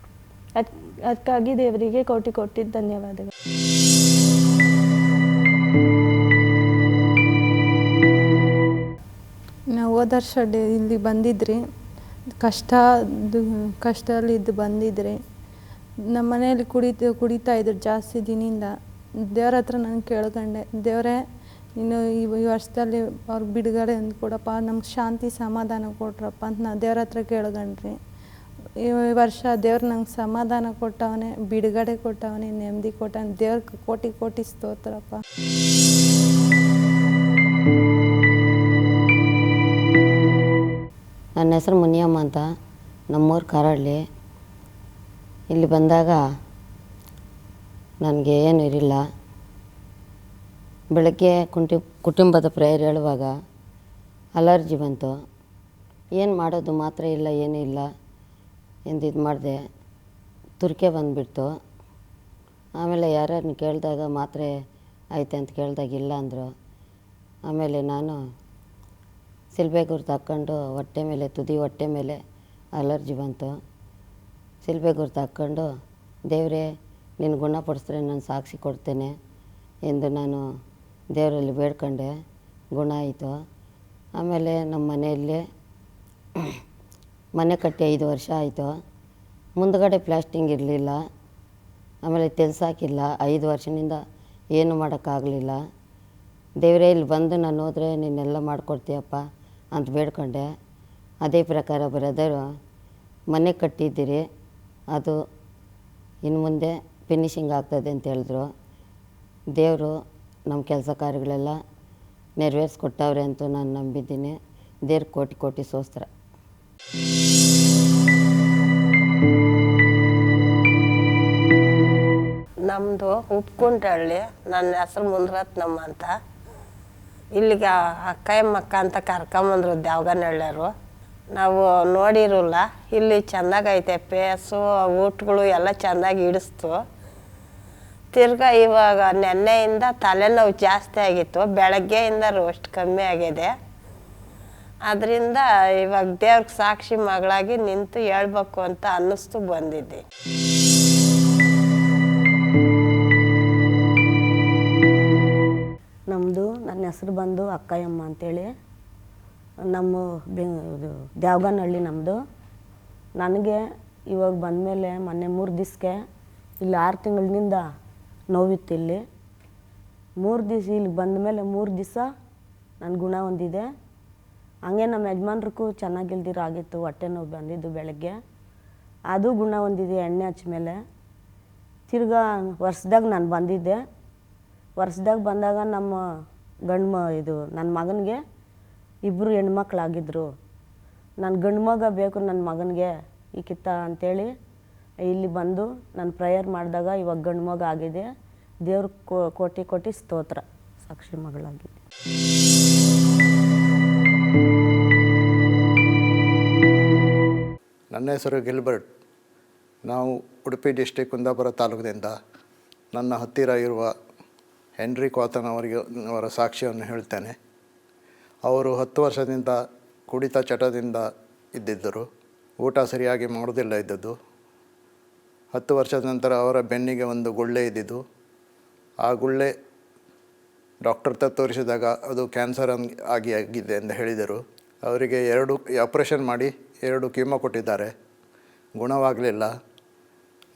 ಅದಕ್ಕಾಗಿ ದೇವರಿಗೆ ಕೋಟಿ ಧನ್ಯವಾದಗಳು. ನಾವು ಹೋದ ವರ್ಷ ಇಲ್ಲಿ ಬಂದಿದ್ರಿ, ಕಷ್ಟದಲ್ಲಿದ್ದು ಬಂದಿದ್ರಿ. ನಮ್ಮ ಮನೆಯಲ್ಲಿ ಕುಡಿತಾ ಇದ್ರು ಜಾಸ್ತಿ ದಿನದಿಂದ. ದೇವ್ರ ಹತ್ರ ನಾನು ಕೇಳ್ಕೊಂಡೆ, ದೇವರೇ ನೀನು ಈ ವರ್ಷದಲ್ಲಿ ಅವ್ರಿಗೆ ಬಿಡುಗಡೆ ಅಂತ ಕೊಡಪ್ಪ, ನಮ್ಗೆ ಶಾಂತಿ ಸಮಾಧಾನ ಕೊಟ್ರಪ್ಪ ಅಂತ ನಾನು ದೇವ್ರ ಹತ್ರ ಕೇಳ್ಕೊಂಡ್ರಿ. ಈ ವರ್ಷ ದೇವ್ರು ನಂಗೆ ಸಮಾಧಾನ ಕೊಟ್ಟವನೇ, ಬಿಡುಗಡೆ ಕೊಟ್ಟವನೇ, ನೆಮ್ಮದಿ ಕೊಟ್ಟವನೇ. ದೇವ್ರಿಗೆ ಕೋಟಿ ಸ್ತೋತ್ರಪ್ಪ. ನನ್ನ ಹೆಸರು ಮುನಿಯಮ್ಮ ಅಂತ, ನಮ್ಮೂರು ಕಾರಹಳ್ಳಿ. ಇಲ್ಲಿ ಬಂದಾಗ ನನಗೆ ಏನೂ ಇರಲಿಲ್ಲ. ಬೆಳಗ್ಗೆ ಕುಟುಂಬದ ಪ್ರೇಯರ್ ಹೇಳುವಾಗ ಅಲರ್ಜಿ ಬಂತು. ಏನು ಮಾಡೋದು, ಮಾತ್ರೆ ಇಲ್ಲ, ಏನೂ ಇಲ್ಲ ಎಂದಿದ್ದು ಮಾಡಿದೆ. ತುರಿಕೆ ಬಂದುಬಿಡ್ತು. ಆಮೇಲೆ ಯಾರನ್ನು ಕೇಳಿದಾಗ ಮಾತ್ರೆ ಐತೆ ಅಂತ ಕೇಳಿದಾಗ ಇಲ್ಲ ಅಂದರು. ಆಮೇಲೆ ನಾನು ಸಿಲ್ಬೆ ಗುರುತು ಹಾಕ್ಕೊಂಡು ಹೊಟ್ಟೆ ಮೇಲೆ, ತುದಿ ಹೊಟ್ಟೆ ಮೇಲೆ ಅಲರ್ಜಿ ಬಂತು. ಸಿಲ್ಬೆ ಗುರುತು ಹಾಕ್ಕೊಂಡು ದೇವರೇ ನೀನು ಗುಣಪಡಿಸಿದ್ರೆ ನಾನು ಸಾಕ್ಷಿ ಕೊಡ್ತೇನೆ ಎಂದು ನಾನು ದೇವರಲ್ಲಿ ಬೇಡ್ಕೊಂಡೆ. ಗುಣ ಆಯಿತು. ಆಮೇಲೆ ನಮ್ಮ ಮನೆಯಲ್ಲೇ ಮನೆ ಕಟ್ಟಿ 5 ವರ್ಷ ಆಯಿತು. ಮುಂದ್ಗಡೆ ಪ್ಲಾಸ್ಟಿಂಗ್ ಇರಲಿಲ್ಲ, ಆಮೇಲೆ ತೆಲ್ಸಾಕಿಲ್ಲ. 5 ವರ್ಷದಿಂದ ಏನು ಮಾಡೋಕ್ಕಾಗಲಿಲ್ಲ. ದೇವರೇ ಇಲ್ಲಿ ಬಂದು ನಾನು ಹೋದರೆ ನೀನೆಲ್ಲ ಮಾಡಿಕೊಡ್ತೀಯಪ್ಪ ಅಂತ ಬೇಡ್ಕೊಂಡೆ. ಅದೇ ಪ್ರಕಾರ ಬ್ರದರು ಮನೆ ಕಟ್ಟಿದ್ದೀರಿ, ಅದು ಇನ್ನು ಮುಂದೆ ಫಿನಿಷಿಂಗ್ ಆಗ್ತದೆ ಅಂತ ಹೇಳಿದ್ರು. ದೇವರು ನಮ್ಮ ಕೆಲಸ ಕಾರ್ಯಗಳೆಲ್ಲ ನೆರವೇರಿಸ್ಕೊಟ್ಟವ್ರೆ ಅಂತ ನಾನು ನಂಬಿದ್ದೀನಿ. ದೇವ್ರ ಕೋಟಿ ಕೋಟಿ ಸ್ತೋತ್ರ. ನಮ್ಮದು ಉಪ್ಕುಂಟಹಳ್ಳಿ. ನನ್ನ ಹೆಸರು ಮುನ್ರತ್ನಮ್ಮ ಅಂತ. ಇಲ್ಲಿಗೆ ಅಕ್ಕಯ್ಯಮ್ಮಕ್ಕ ಅಂತ ಕರ್ಕೊಂಬಂದ್ರು ದ್ಯಾವಗನಹಳ್ಳಿಯವರು. ನಾವು ನೋಡಿರಲ್ಲ, ಇಲ್ಲಿ ಚೆಂದಾಗೈತೆ. ಪೇಸು ಊಟಗಳು ಎಲ್ಲ ಚೆಂದಾಗಿ ಹಿಡಿಸ್ತು. ತಿರ್ಗಾ ಇವಾಗ ನೆನ್ನೆಯಿಂದ ತಲೆನೋವು ಜಾಸ್ತಿ ಆಗಿತ್ತು, ಬೆಳಗ್ಗೆಯಿಂದ ರೋಸ್ಟ್ ಕಮ್ಮಿ ಆಗಿದೆ. ಅದರಿಂದ ಇವಾಗ ದೇವ್ರಿಗೆ ಸಾಕ್ಷಿ ಮಗಳಾಗಿ ನಿಂತು ಹೇಳ್ಬೇಕು ಅಂತ ಅನ್ನಿಸ್ತು ಬಂದಿದ್ದೆ. ನಮ್ಮದು ನನ್ನ ಹೆಸರು ಬಂದು ಅಕ್ಕಯ್ಯಮ್ಮ ಅಂತೇಳಿ. ನಮ್ಮ ದ್ಯಾವಗನಹಳ್ಳಿ ನಮ್ಮದು. ನನಗೆ ಇವಾಗ ಬಂದಮೇಲೆ ಮೊನ್ನೆ 3 ದಿವಸಕ್ಕೆ ಇಲ್ಲಿ 6 ತಿಂಗಳಿನಿಂದ ನೋವಿತ್ತು. ಇಲ್ಲಿ 3 ದಿವಸ ಇಲ್ಲಿಗೆ ಬಂದಮೇಲೆ 3 ದಿವಸ ನನ್ನ ಗುಣ ಹೊಂದಿದೆ. ಹಂಗೆ ನಮ್ಮ ಯಜಮಾನ್ರಿಗೂ ಚೆನ್ನಾಗಿಲ್ದಿರ ಆಗಿತ್ತು, ಹೊಟ್ಟೆ ನೋವು ಬಂದಿದ್ದು ಬೆಳಗ್ಗೆ. ಅದು ಗುಣ ಹೊಂದಿದೆ ಎಣ್ಣೆ ಹಚ್ಚ ಮೇಲೆ. ತಿರ್ಗಾ ವರ್ಷದಾಗ ನಾನು ಬಂದಿದ್ದೆ. ವರ್ಷದಾಗ ಬಂದಾಗ ನಮ್ಮ ನನ್ನ ಮಗನಿಗೆ 2 ಹೆಣ್ಮಕ್ಳಾಗಿದ್ದರು. ನನ್ನ ಗಂಡು ಮಗ ಬೇಕು ನನ್ನ ಮಗನಿಗೆ ಈಕಿತ್ತ ಅಂಥೇಳಿ ಇಲ್ಲಿ ಬಂದು ನಾನು ಪ್ರೇಯರ್ ಮಾಡಿದಾಗ ಇವಾಗ ಗಂಡು ಮಗ ಆಗಿದೆ. ದೇವ್ರ ಕೋಟಿ ಕೋಟಿ ಸ್ತೋತ್ರ, ಸಾಕ್ಷಿ ಮಗಳಾಗಿದೆ. ನನ್ನ ಹೆಸರು ಗಿಲ್ಬರ್ಟ್. ನಾವು ಉಡುಪಿ ಡಿಸ್ಟಿಕ್ ಕುಂದಾಪುರ ತಾಲೂಕಿನಿಂದ. ನನ್ನ ಹತ್ತಿರ ಇರುವ ಹೆನ್ರಿ ಕ್ವಾತನ್ ಅವರ ಸಾಕ್ಷಿಯನ್ನು ಹೇಳ್ತೇನೆ. ಅವರು 10 ವರ್ಷದಿಂದ ಕುಡಿತ ಚಟದಿಂದ ಇದ್ದಿದ್ದರು. ಊಟ ಸರಿಯಾಗಿ ಮಾಡೋದಿಲ್ಲ ಇದ್ದದ್ದು. 10 ವರ್ಷದ ನಂತರ ಅವರ ಬೆನ್ನಿಗೆ ಒಂದು ಗುಳ್ಳೆ ಇದ್ದಿದ್ದು. ಆ ಗುಳ್ಳೆ ಡಾಕ್ಟರ್ ತೋರಿಸಿದಾಗ ಅದು ಕ್ಯಾನ್ಸರ್ ಆಗಿದೆ ಎಂದು ಹೇಳಿದರು. ಅವರಿಗೆ 2 ಆಪ್ರೇಷನ್ ಮಾಡಿ 2 ಕೀಮೋ ಕೊಟ್ಟಿದ್ದಾರೆ, ಗುಣವಾಗಲಿಲ್ಲ.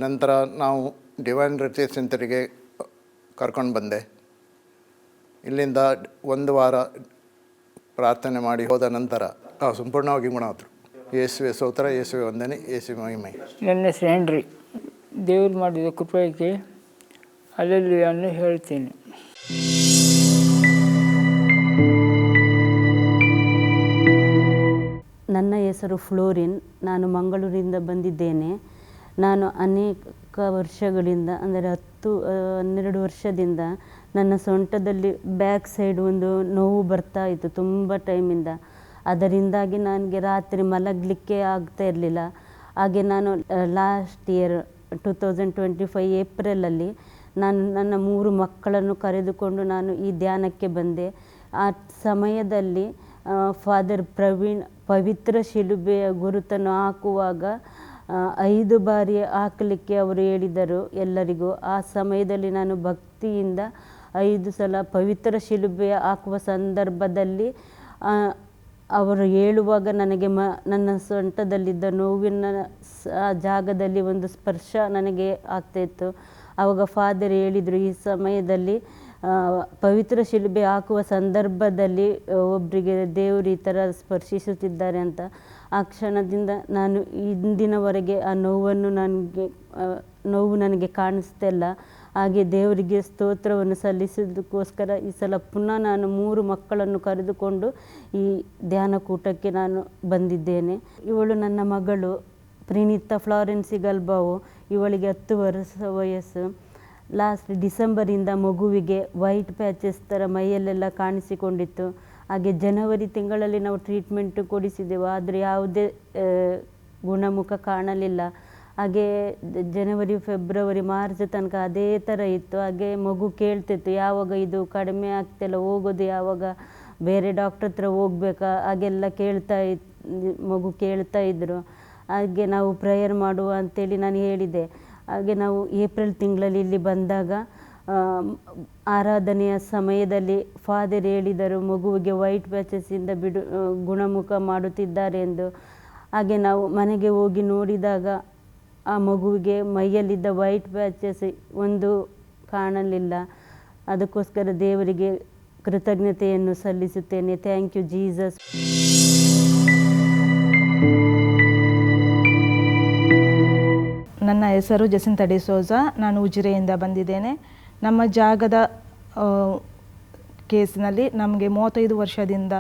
ನಂತರ ನಾವು ಡಿವೈನ್ ರಿಟ್ರೀಟ್ ಸೆಂಟರಿಗೆ ಕರ್ಕೊಂಡು ಬಂದೆ. ಇಲ್ಲಿಂದ 1 ವಾರ ಪ್ರಾರ್ಥನೆ ಮಾಡಿ ಹೋದ ನಂತರ ಸಂಪೂರ್ಣವಾಗಿ ಗುಣ ಆದರು. ಯೇಸುವೆ ಸ್ತೋತ್ರ, ಯೇಸುವೆ ವಂದನೆ, ಯೇಸುವೆ ಮಹಿಮೆ. ನನ್ನ ಹೆಸರು ಹೆನ್ರಿ. ದೇವರು ಮಾಡಿದ ಕೃಪೆಗೆ ಹಲ್ಲೆಲೂಯಾ ಹೇಳ್ತೀನಿ. ನನ್ನ ಹೆಸರು ಫ್ಲೋರಿನ್. ನಾನು ಮಂಗಳೂರಿಂದ ಬಂದಿದ್ದೇನೆ. ನಾನು ಅನೇಕ ವರ್ಷಗಳಿಂದ, ಅಂದರೆ 12 ವರ್ಷದಿಂದ ನನ್ನ ಸೊಂಟದಲ್ಲಿ ಬ್ಯಾಕ್ ಸೈಡ್ ಒಂದು ನೋವು ಬರ್ತಾ ಇತ್ತು ತುಂಬ ಟೈಮಿಂದ. ಅದರಿಂದಾಗಿ ನನಗೆ ರಾತ್ರಿ ಮಲಗಲಿಕ್ಕೆ ಆಗ್ತಾ ಇರಲಿಲ್ಲ. ಹಾಗೆ ನಾನು ಲಾಸ್ಟ್ ಇಯರ್ 2025 ಏಪ್ರಿಲಲ್ಲಿ ನಾನು ನನ್ನ 3 ಮಕ್ಕಳನ್ನು ಕರೆದುಕೊಂಡು ನಾನು ಈ ಧ್ಯಾನಕ್ಕೆ ಬಂದೆ. ಆ ಸಮಯದಲ್ಲಿ ಫಾದರ್ ಪ್ರವೀಣ್ ಪವಿತ್ರ ಶಿಲುಬೆಯ ಗುರುತನ್ನು ಹಾಕುವಾಗ 5 ಬಾರಿ ಹಾಕಲಿಕ್ಕೆ ಅವರು ಹೇಳಿದರು ಎಲ್ಲರಿಗೂ. ಆ ಸಮಯದಲ್ಲಿ ನಾನು ಭಕ್ತಿಯಿಂದ 5 ಸಲ ಪವಿತ್ರ ಶಿಲುಬೆಯ ಹಾಕುವ ಸಂದರ್ಭದಲ್ಲಿ ಅವರು ಹೇಳುವಾಗ ನನಗೆ ನನ್ನ ಸೊಂಟದಲ್ಲಿದ್ದ ನೋವಿನ ಜಾಗದಲ್ಲಿ ಒಂದು ಸ್ಪರ್ಶ ನನಗೆ ಆಗ್ತಾಯಿತ್ತು. ಆವಾಗ ಫಾದರ್ ಹೇಳಿದರು, ಈ ಸಮಯದಲ್ಲಿ ಪವಿತ್ರ ಶಿಲುಬೆ ಹಾಕುವ ಸಂದರ್ಭದಲ್ಲಿ ಒಬ್ಬರಿಗೆ ದೇವರು ಈ ಥರ ಸ್ಪರ್ಶಿಸುತ್ತಿದ್ದಾರೆ ಅಂತ. ಆ ಕ್ಷಣದಿಂದ ನಾನು ಇಂದಿನವರೆಗೆ ಆ ನೋವು ನನಗೆ ಕಾಣಿಸ್ತಿಲ್ಲ. ಹಾಗೆ ದೇವರಿಗೆ ಸ್ತೋತ್ರವನ್ನು ಸಲ್ಲಿಸೋದಕ್ಕೋಸ್ಕರ ಈ ಸಲ ಪುನಃ ನಾನು 3 ಮಕ್ಕಳನ್ನು ಕರೆದುಕೊಂಡು ಈ ಧ್ಯಾನಕೂಟಕ್ಕೆ ನಾನು ಬಂದಿದ್ದೇನೆ. ಇವಳು ನನ್ನ ಮಗಳು ಪ್ರೀನಿತಾ ಫ್ಲಾರೆನ್ಸಿ ಗಲ್ಬಾವು. ಇವಳಿಗೆ 10 ವರ್ಷ ವಯಸ್ಸು. ಲಾಸ್ಟ್ ಡಿಸೆಂಬರಿಂದ ಮಗುವಿಗೆ ವೈಟ್ ಪ್ಯಾಚಸ್ ಥರ ಮೈಯಲ್ಲೆಲ್ಲ ಕಾಣಿಸಿಕೊಂಡಿತ್ತು. ಹಾಗೆ ಜನವರಿ ತಿಂಗಳಲ್ಲಿ ನಾವು ಟ್ರೀಟ್ಮೆಂಟು ಕೊಡಿಸಿದೆವು, ಆದರೆ ಯಾವುದೇ ಗುಣಮುಖ ಕಾಣಲಿಲ್ಲ. ಹಾಗೆ ಜನವರಿ, ಫೆಬ್ರವರಿ, ಮಾರ್ಚ್ ತನಕ ಅದೇ ಥರ ಇತ್ತು. ಹಾಗೆ ಮಗು ಕೇಳ್ತಿತ್ತು, ಯಾವಾಗ ಇದು ಕಡಿಮೆ ಆಗ್ತಿಲ್ಲ, ಹೋಗೋದು ಯಾವಾಗ, ಬೇರೆ ಡಾಕ್ಟ್ರ್ ಹತ್ರ ಹೋಗ್ಬೇಕಾ, ಹಾಗೆಲ್ಲ ಮಗು ಕೇಳ್ತಾ ಇದ್ದರು. ಹಾಗೆ ನಾವು ಪ್ರೇಯರ್ ಮಾಡುವ ಅಂತೇಳಿ ನಾನು ಹೇಳಿದೆ. ಹಾಗೆ ನಾವು ಏಪ್ರಿಲ್ ತಿಂಗಳಲ್ಲಿ ಇಲ್ಲಿ ಬಂದಾಗ ಆರಾಧನೆಯ ಸಮಯದಲ್ಲಿ ಫಾದರ್ ಹೇಳಿದರು ಮಗುವಿಗೆ ವೈಟ್ ಪ್ಯಾಚಸ್ಸಿಂದ ಗುಣಮುಖ ಮಾಡುತ್ತಿದ್ದಾರೆ ಎಂದು. ಹಾಗೆ ನಾವು ಮನೆಗೆ ಹೋಗಿ ನೋಡಿದಾಗ ಆ ಮಗುವಿಗೆ ಮೈಯಲ್ಲಿದ್ದ ವೈಟ್ ಪ್ಯಾಚಸ್ ಒಂದು ಕಾಣಲಿಲ್ಲ. ಅದಕ್ಕೋಸ್ಕರ ದೇವರಿಗೆ ಕೃತಜ್ಞತೆಯನ್ನು ಸಲ್ಲಿಸುತ್ತೇನೆ. Thank you Jesus. ನನ್ನ ಹೆಸರು ಜಸಿಂತಾ ಡಿಸೋಜ. ನಾನು ಉಜಿರೆಯಿಂದ ಬಂದಿದ್ದೇನೆ. ನಮ್ಮ ಜಾಗದ ಕೇಸಿನಲ್ಲಿ ನಮಗೆ 35 ವರ್ಷದಿಂದ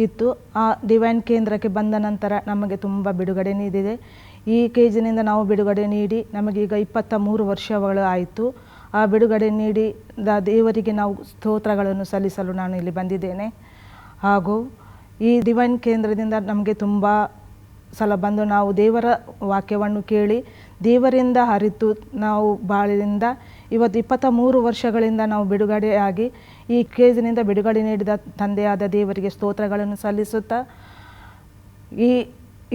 ಇತ್ತು. ಆ ಡಿವೈನ್ ಕೇಂದ್ರಕ್ಕೆ ಬಂದ ನಂತರ ನಮಗೆ ತುಂಬ ಬಿಡುಗಡೆ ನೀಡಿದೆ. ಈ ಕೇಜಿನಿಂದ ನಾವು ಬಿಡುಗಡೆ ನೀಡಿ ನಮಗೀಗ 23 ವರ್ಷಗಳು ಆಯಿತು. ಆ ಬಿಡುಗಡೆ ನೀಡಿ ದೇವರಿಗೆ ನಾವು ಸ್ತೋತ್ರಗಳನ್ನು ಸಲ್ಲಿಸಲು ನಾನು ಇಲ್ಲಿ ಬಂದಿದ್ದೇನೆ. ಹಾಗೂ ಈ ಡಿವೈನ್ ಕೇಂದ್ರದಿಂದ ನಮಗೆ ತುಂಬ ಸಲ ಬಂದು ನಾವು ದೇವರ ವಾಕ್ಯವನ್ನು ಕೇಳಿ ದೇವರಿಂದ ಅರಿತು ನಾವು ಬಾಳಿನಿಂದ ಇವತ್ತು 23 ವರ್ಷಗಳಿಂದ ನಾವು ಬಿಡುಗಡೆಯಾಗಿ ಈ ಕೇಜಿನಿಂದ ಬಿಡುಗಡೆ ನೀಡಿದ ತಂದೆಯಾದ ದೇವರಿಗೆ ಸ್ತೋತ್ರಗಳನ್ನು ಸಲ್ಲಿಸುತ್ತಾ ಈ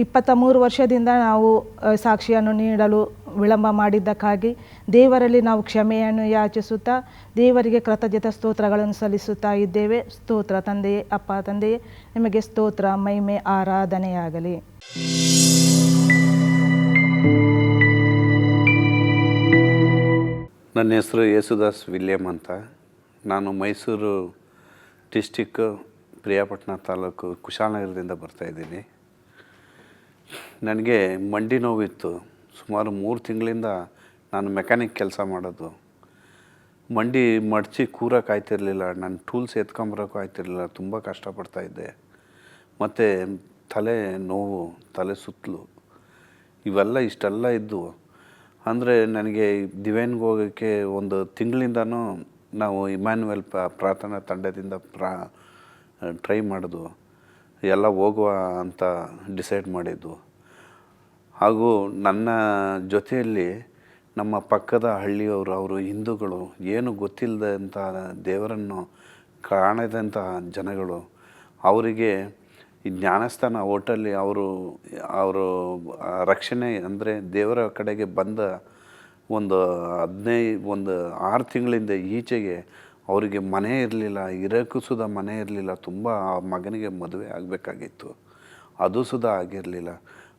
23 ವರ್ಷದಿಂದ ನಾವು ಸಾಕ್ಷಿಯನ್ನು ನೀಡಲು ವಿಳಂಬ ಮಾಡಿದ್ದಕ್ಕಾಗಿ ದೇವರಲ್ಲಿ ನಾವು ಕ್ಷಮೆಯನ್ನು ಯಾಚಿಸುತ್ತಾ ದೇವರಿಗೆ ಕೃತಜ್ಞತಾ ಸ್ತೋತ್ರಗಳನ್ನು ಸಲ್ಲಿಸುತ್ತಾ ಇದ್ದೇವೆ. ಸ್ತೋತ್ರ ತಂದೆಯೇ, ಅಪ್ಪ ತಂದೆಯೇ, ನಿಮಗೆ ಸ್ತೋತ್ರ, ಮಹಿಮೆ, ಆರಾಧನೆಯಾಗಲಿ. ನನ್ನ ಹೆಸರು ಯೇಸುದಾಸ್ ವಿಲಿಯಮ್ ಅಂತ. ನಾನು ಮೈಸೂರು ಡಿಸ್ಟಿಕ್ ಪ್ರಿಯಾಪಟ್ಟಣ ತಾಲೂಕು ಕುಶಾಲನಗರದಿಂದ ಬರ್ತಾಯಿದ್ದೀನಿ. ನನಗೆ ಮಂಡಿ ನೋವಿತ್ತು. ಸುಮಾರು 3 ತಿಂಗಳಿಂದ ನಾನು ಮೆಕ್ಯಾನಿಕ್ ಕೆಲಸ ಮಾಡೋದು. ಮಂಡಿ ಮಡಚಿ ಕೂರಕ್ಕೆ ಆಯ್ತಿರಲಿಲ್ಲ, ನನ್ನ ಟೂಲ್ಸ್ ಎತ್ಕೊಂಬರೋಕ್ಕೂ ಆಯ್ತಿರಲಿಲ್ಲ, ತುಂಬ ಕಷ್ಟಪಡ್ತಾಯಿದ್ದೆ. ಮತ್ತು ತಲೆ ನೋವು, ತಲೆ ಸುತ್ತಲು ಇವೆಲ್ಲ ಇಷ್ಟೆಲ್ಲ ಇದ್ದವು. ಅಂದರೆ ನನಗೆ ದಿವ್ಯಾನ್ಗೆ ಹೋಗೋಕ್ಕೆ 1 ತಿಂಗಳಿಂದನೂ ನಾವು ಇಮ್ಯಾನ್ಯುಯಲ್ ಪ್ರಾರ್ಥನಾ ತಂಡದಿಂದ ಟ್ರೈ ಮಾಡೋದು, ಎಲ್ಲ ಹೋಗುವ ಅಂತ ಡಿಸೈಡ್ ಮಾಡಿದ್ದು. ಹಾಗೂ ನನ್ನ ಜೊತೆಯಲ್ಲಿ ನಮ್ಮ ಪಕ್ಕದ ಹಳ್ಳಿಯವರು, ಅವರು ಹಿಂದೂಗಳು, ಏನು ಗೊತ್ತಿಲ್ಲದಂಥ ದೇವರನ್ನು ಕಾಣದಂಥ ಜನಗಳು, ಅವರಿಗೆ ಈ ಜ್ಞಾನಸ್ಥಾನ ಹೋಟೆಲ್ಲಿ ಅವರು ರಕ್ಷಣೆ ಅಂದರೆ ದೇವರ ಕಡೆಗೆ ಬಂದ ಒಂದು 6 ತಿಂಗಳಿಂದ ಈಚೆಗೆ ಅವರಿಗೆ ಮನೆ ಇರಲಿಲ್ಲ, ಇರೋಕ್ಕೂ ಸುಧಾ ಮನೆ ಇರಲಿಲ್ಲ. ತುಂಬ ಆ ಮಗನಿಗೆ ಮದುವೆ ಆಗಬೇಕಾಗಿತ್ತು, ಅದು ಸುಧಾ ಆಗಿರಲಿಲ್ಲ.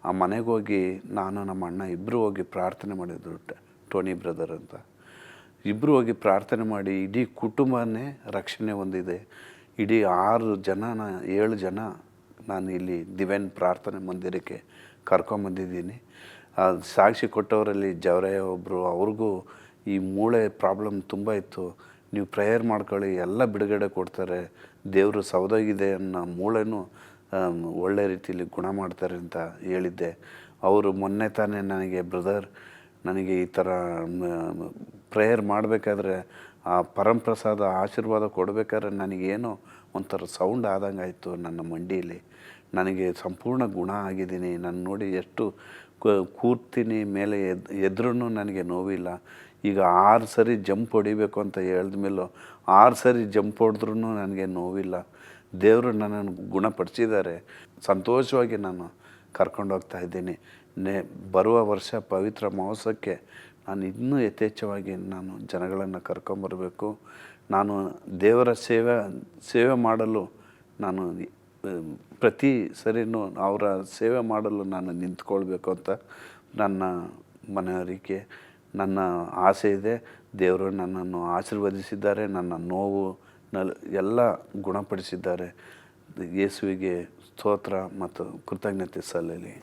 ಆ ಮನೆಗೆ ಹೋಗಿ ನಾನು ನಮ್ಮ ಅಣ್ಣ ಇಬ್ಬರು ಹೋಗಿ ಪ್ರಾರ್ಥನೆ ಮಾಡಿದ್ರು, ಟೋನಿ ಬ್ರದರ್ ಅಂತ. ಇಬ್ಬರು ಹೋಗಿ ಪ್ರಾರ್ಥನೆ ಮಾಡಿ ಇಡೀ ಕುಟುಂಬನೇ ರಕ್ಷಣೆ ಹೊಂದಿದೆ. ಇಡೀ 7 ಜನ ನಾನು ಇಲ್ಲಿ ದಿವ್ಯಾನ್ ಪ್ರಾರ್ಥನೆ ಮಂದಿರಕ್ಕೆ ಕರ್ಕೊಂಬಂದಿದ್ದೀನಿ. ಸಾಕ್ಷಿ ಕೊಟ್ಟವರಲ್ಲಿ ಜವರಯ್ಯ ಒಬ್ಬರು, ಅವ್ರಿಗೂ ಈ ಮೂಳೆ ಪ್ರಾಬ್ಲಮ್ ತುಂಬ ಇತ್ತು. ನೀವು ಪ್ರೇಯರ್ ಮಾಡ್ಕೊಳ್ಳಿ, ಎಲ್ಲ ಬಿಡುಗಡೆ ಕೊಡ್ತಾರೆ, ದೇವರು ಸೌದಾಗಿದೆ ಅನ್ನೋ ಮೂಳೆನೂ ಒಳ್ಳೆ ರೀತಿಯಲ್ಲಿ ಗುಣ ಮಾಡ್ತಾರೆ ಅಂತ ಹೇಳಿದ್ದೆ. ಅವರು ಮೊನ್ನೆ ತಾನೇ ನನಗೆ, ಬ್ರದರ್ ನನಗೆ ಈ ಥರ ಪ್ರೇಯರ್ ಮಾಡಬೇಕಾದ್ರೆ ಆ ಪರಂಪ್ರಸಾದ ಆಶೀರ್ವಾದ ಕೊಡಬೇಕಾದ್ರೆ ನನಗೇನೋ ಒಂಥರ ಸೌಂಡ್ ಆದಂಗೆ ಆಯಿತು ನನ್ನ ಮಂಡಿಯಲ್ಲಿ. ನನಗೆ ಸಂಪೂರ್ಣ ಗುಣ ಆಗಿದ್ದೀನಿ. ನಾನು ನೋಡಿ ಎಷ್ಟು ಕೂರ್ತೀನಿ, ಮೇಲೆ ಎದ್ರೂ ನನಗೆ ನೋವಿಲ್ಲ. ಈಗ 6 ಸರಿ ಜಂಪ್ ಹೊಡಿಬೇಕು ಅಂತ ಹೇಳಿದ್ಮೇಲೂ 6 ಸರಿ ಜಂಪ್ ಹೊಡೆದ್ರೂ ನನಗೆ ನೋವಿಲ್ಲ. ದೇವರು ನನ್ನನ್ನು ಗುಣಪಡಿಸಿದ್ದಾರೆ. ಸಂತೋಷವಾಗಿ ನಾನು ಕರ್ಕೊಂಡೋಗ್ತಾ ಇದ್ದೀನಿ. ಬರುವ ವರ್ಷ ಪವಿತ್ರ ಮಹೋತ್ಸವಕ್ಕೆ ನಾನು ಇನ್ನೂ ಯಥೇಚ್ಛವಾಗಿ ನಾನು ಜನಗಳನ್ನು ಕರ್ಕೊಂಬರಬೇಕು. ನಾನು ದೇವರ ಸೇವೆ ಮಾಡಲು ನಾನು ಪ್ರತಿ ಸರಿನೂ ಅವರ ಸೇವೆ ಮಾಡಲು ನಾನು ನಿಂತ್ಕೊಳ್ಬೇಕು ಅಂತ ನನ್ನ ಮನವರಿಕೆ, ನನ್ನ ಆಸೆ ಇದೆ. ದೇವರು ನನ್ನನ್ನು ಆಶೀರ್ವದಿಸಿದ್ದಾರೆ, ನನ್ನ ನೋವು ಎಲ್ಲ ಗುಣಪಡಿಸಿದ್ದಾರೆ. ಯೇಸುವಿಗೆ ಸ್ತೋತ್ರ ಮತ್ತು ಕೃತಜ್ಞತೆ ಸಲ್ಲಲಿ.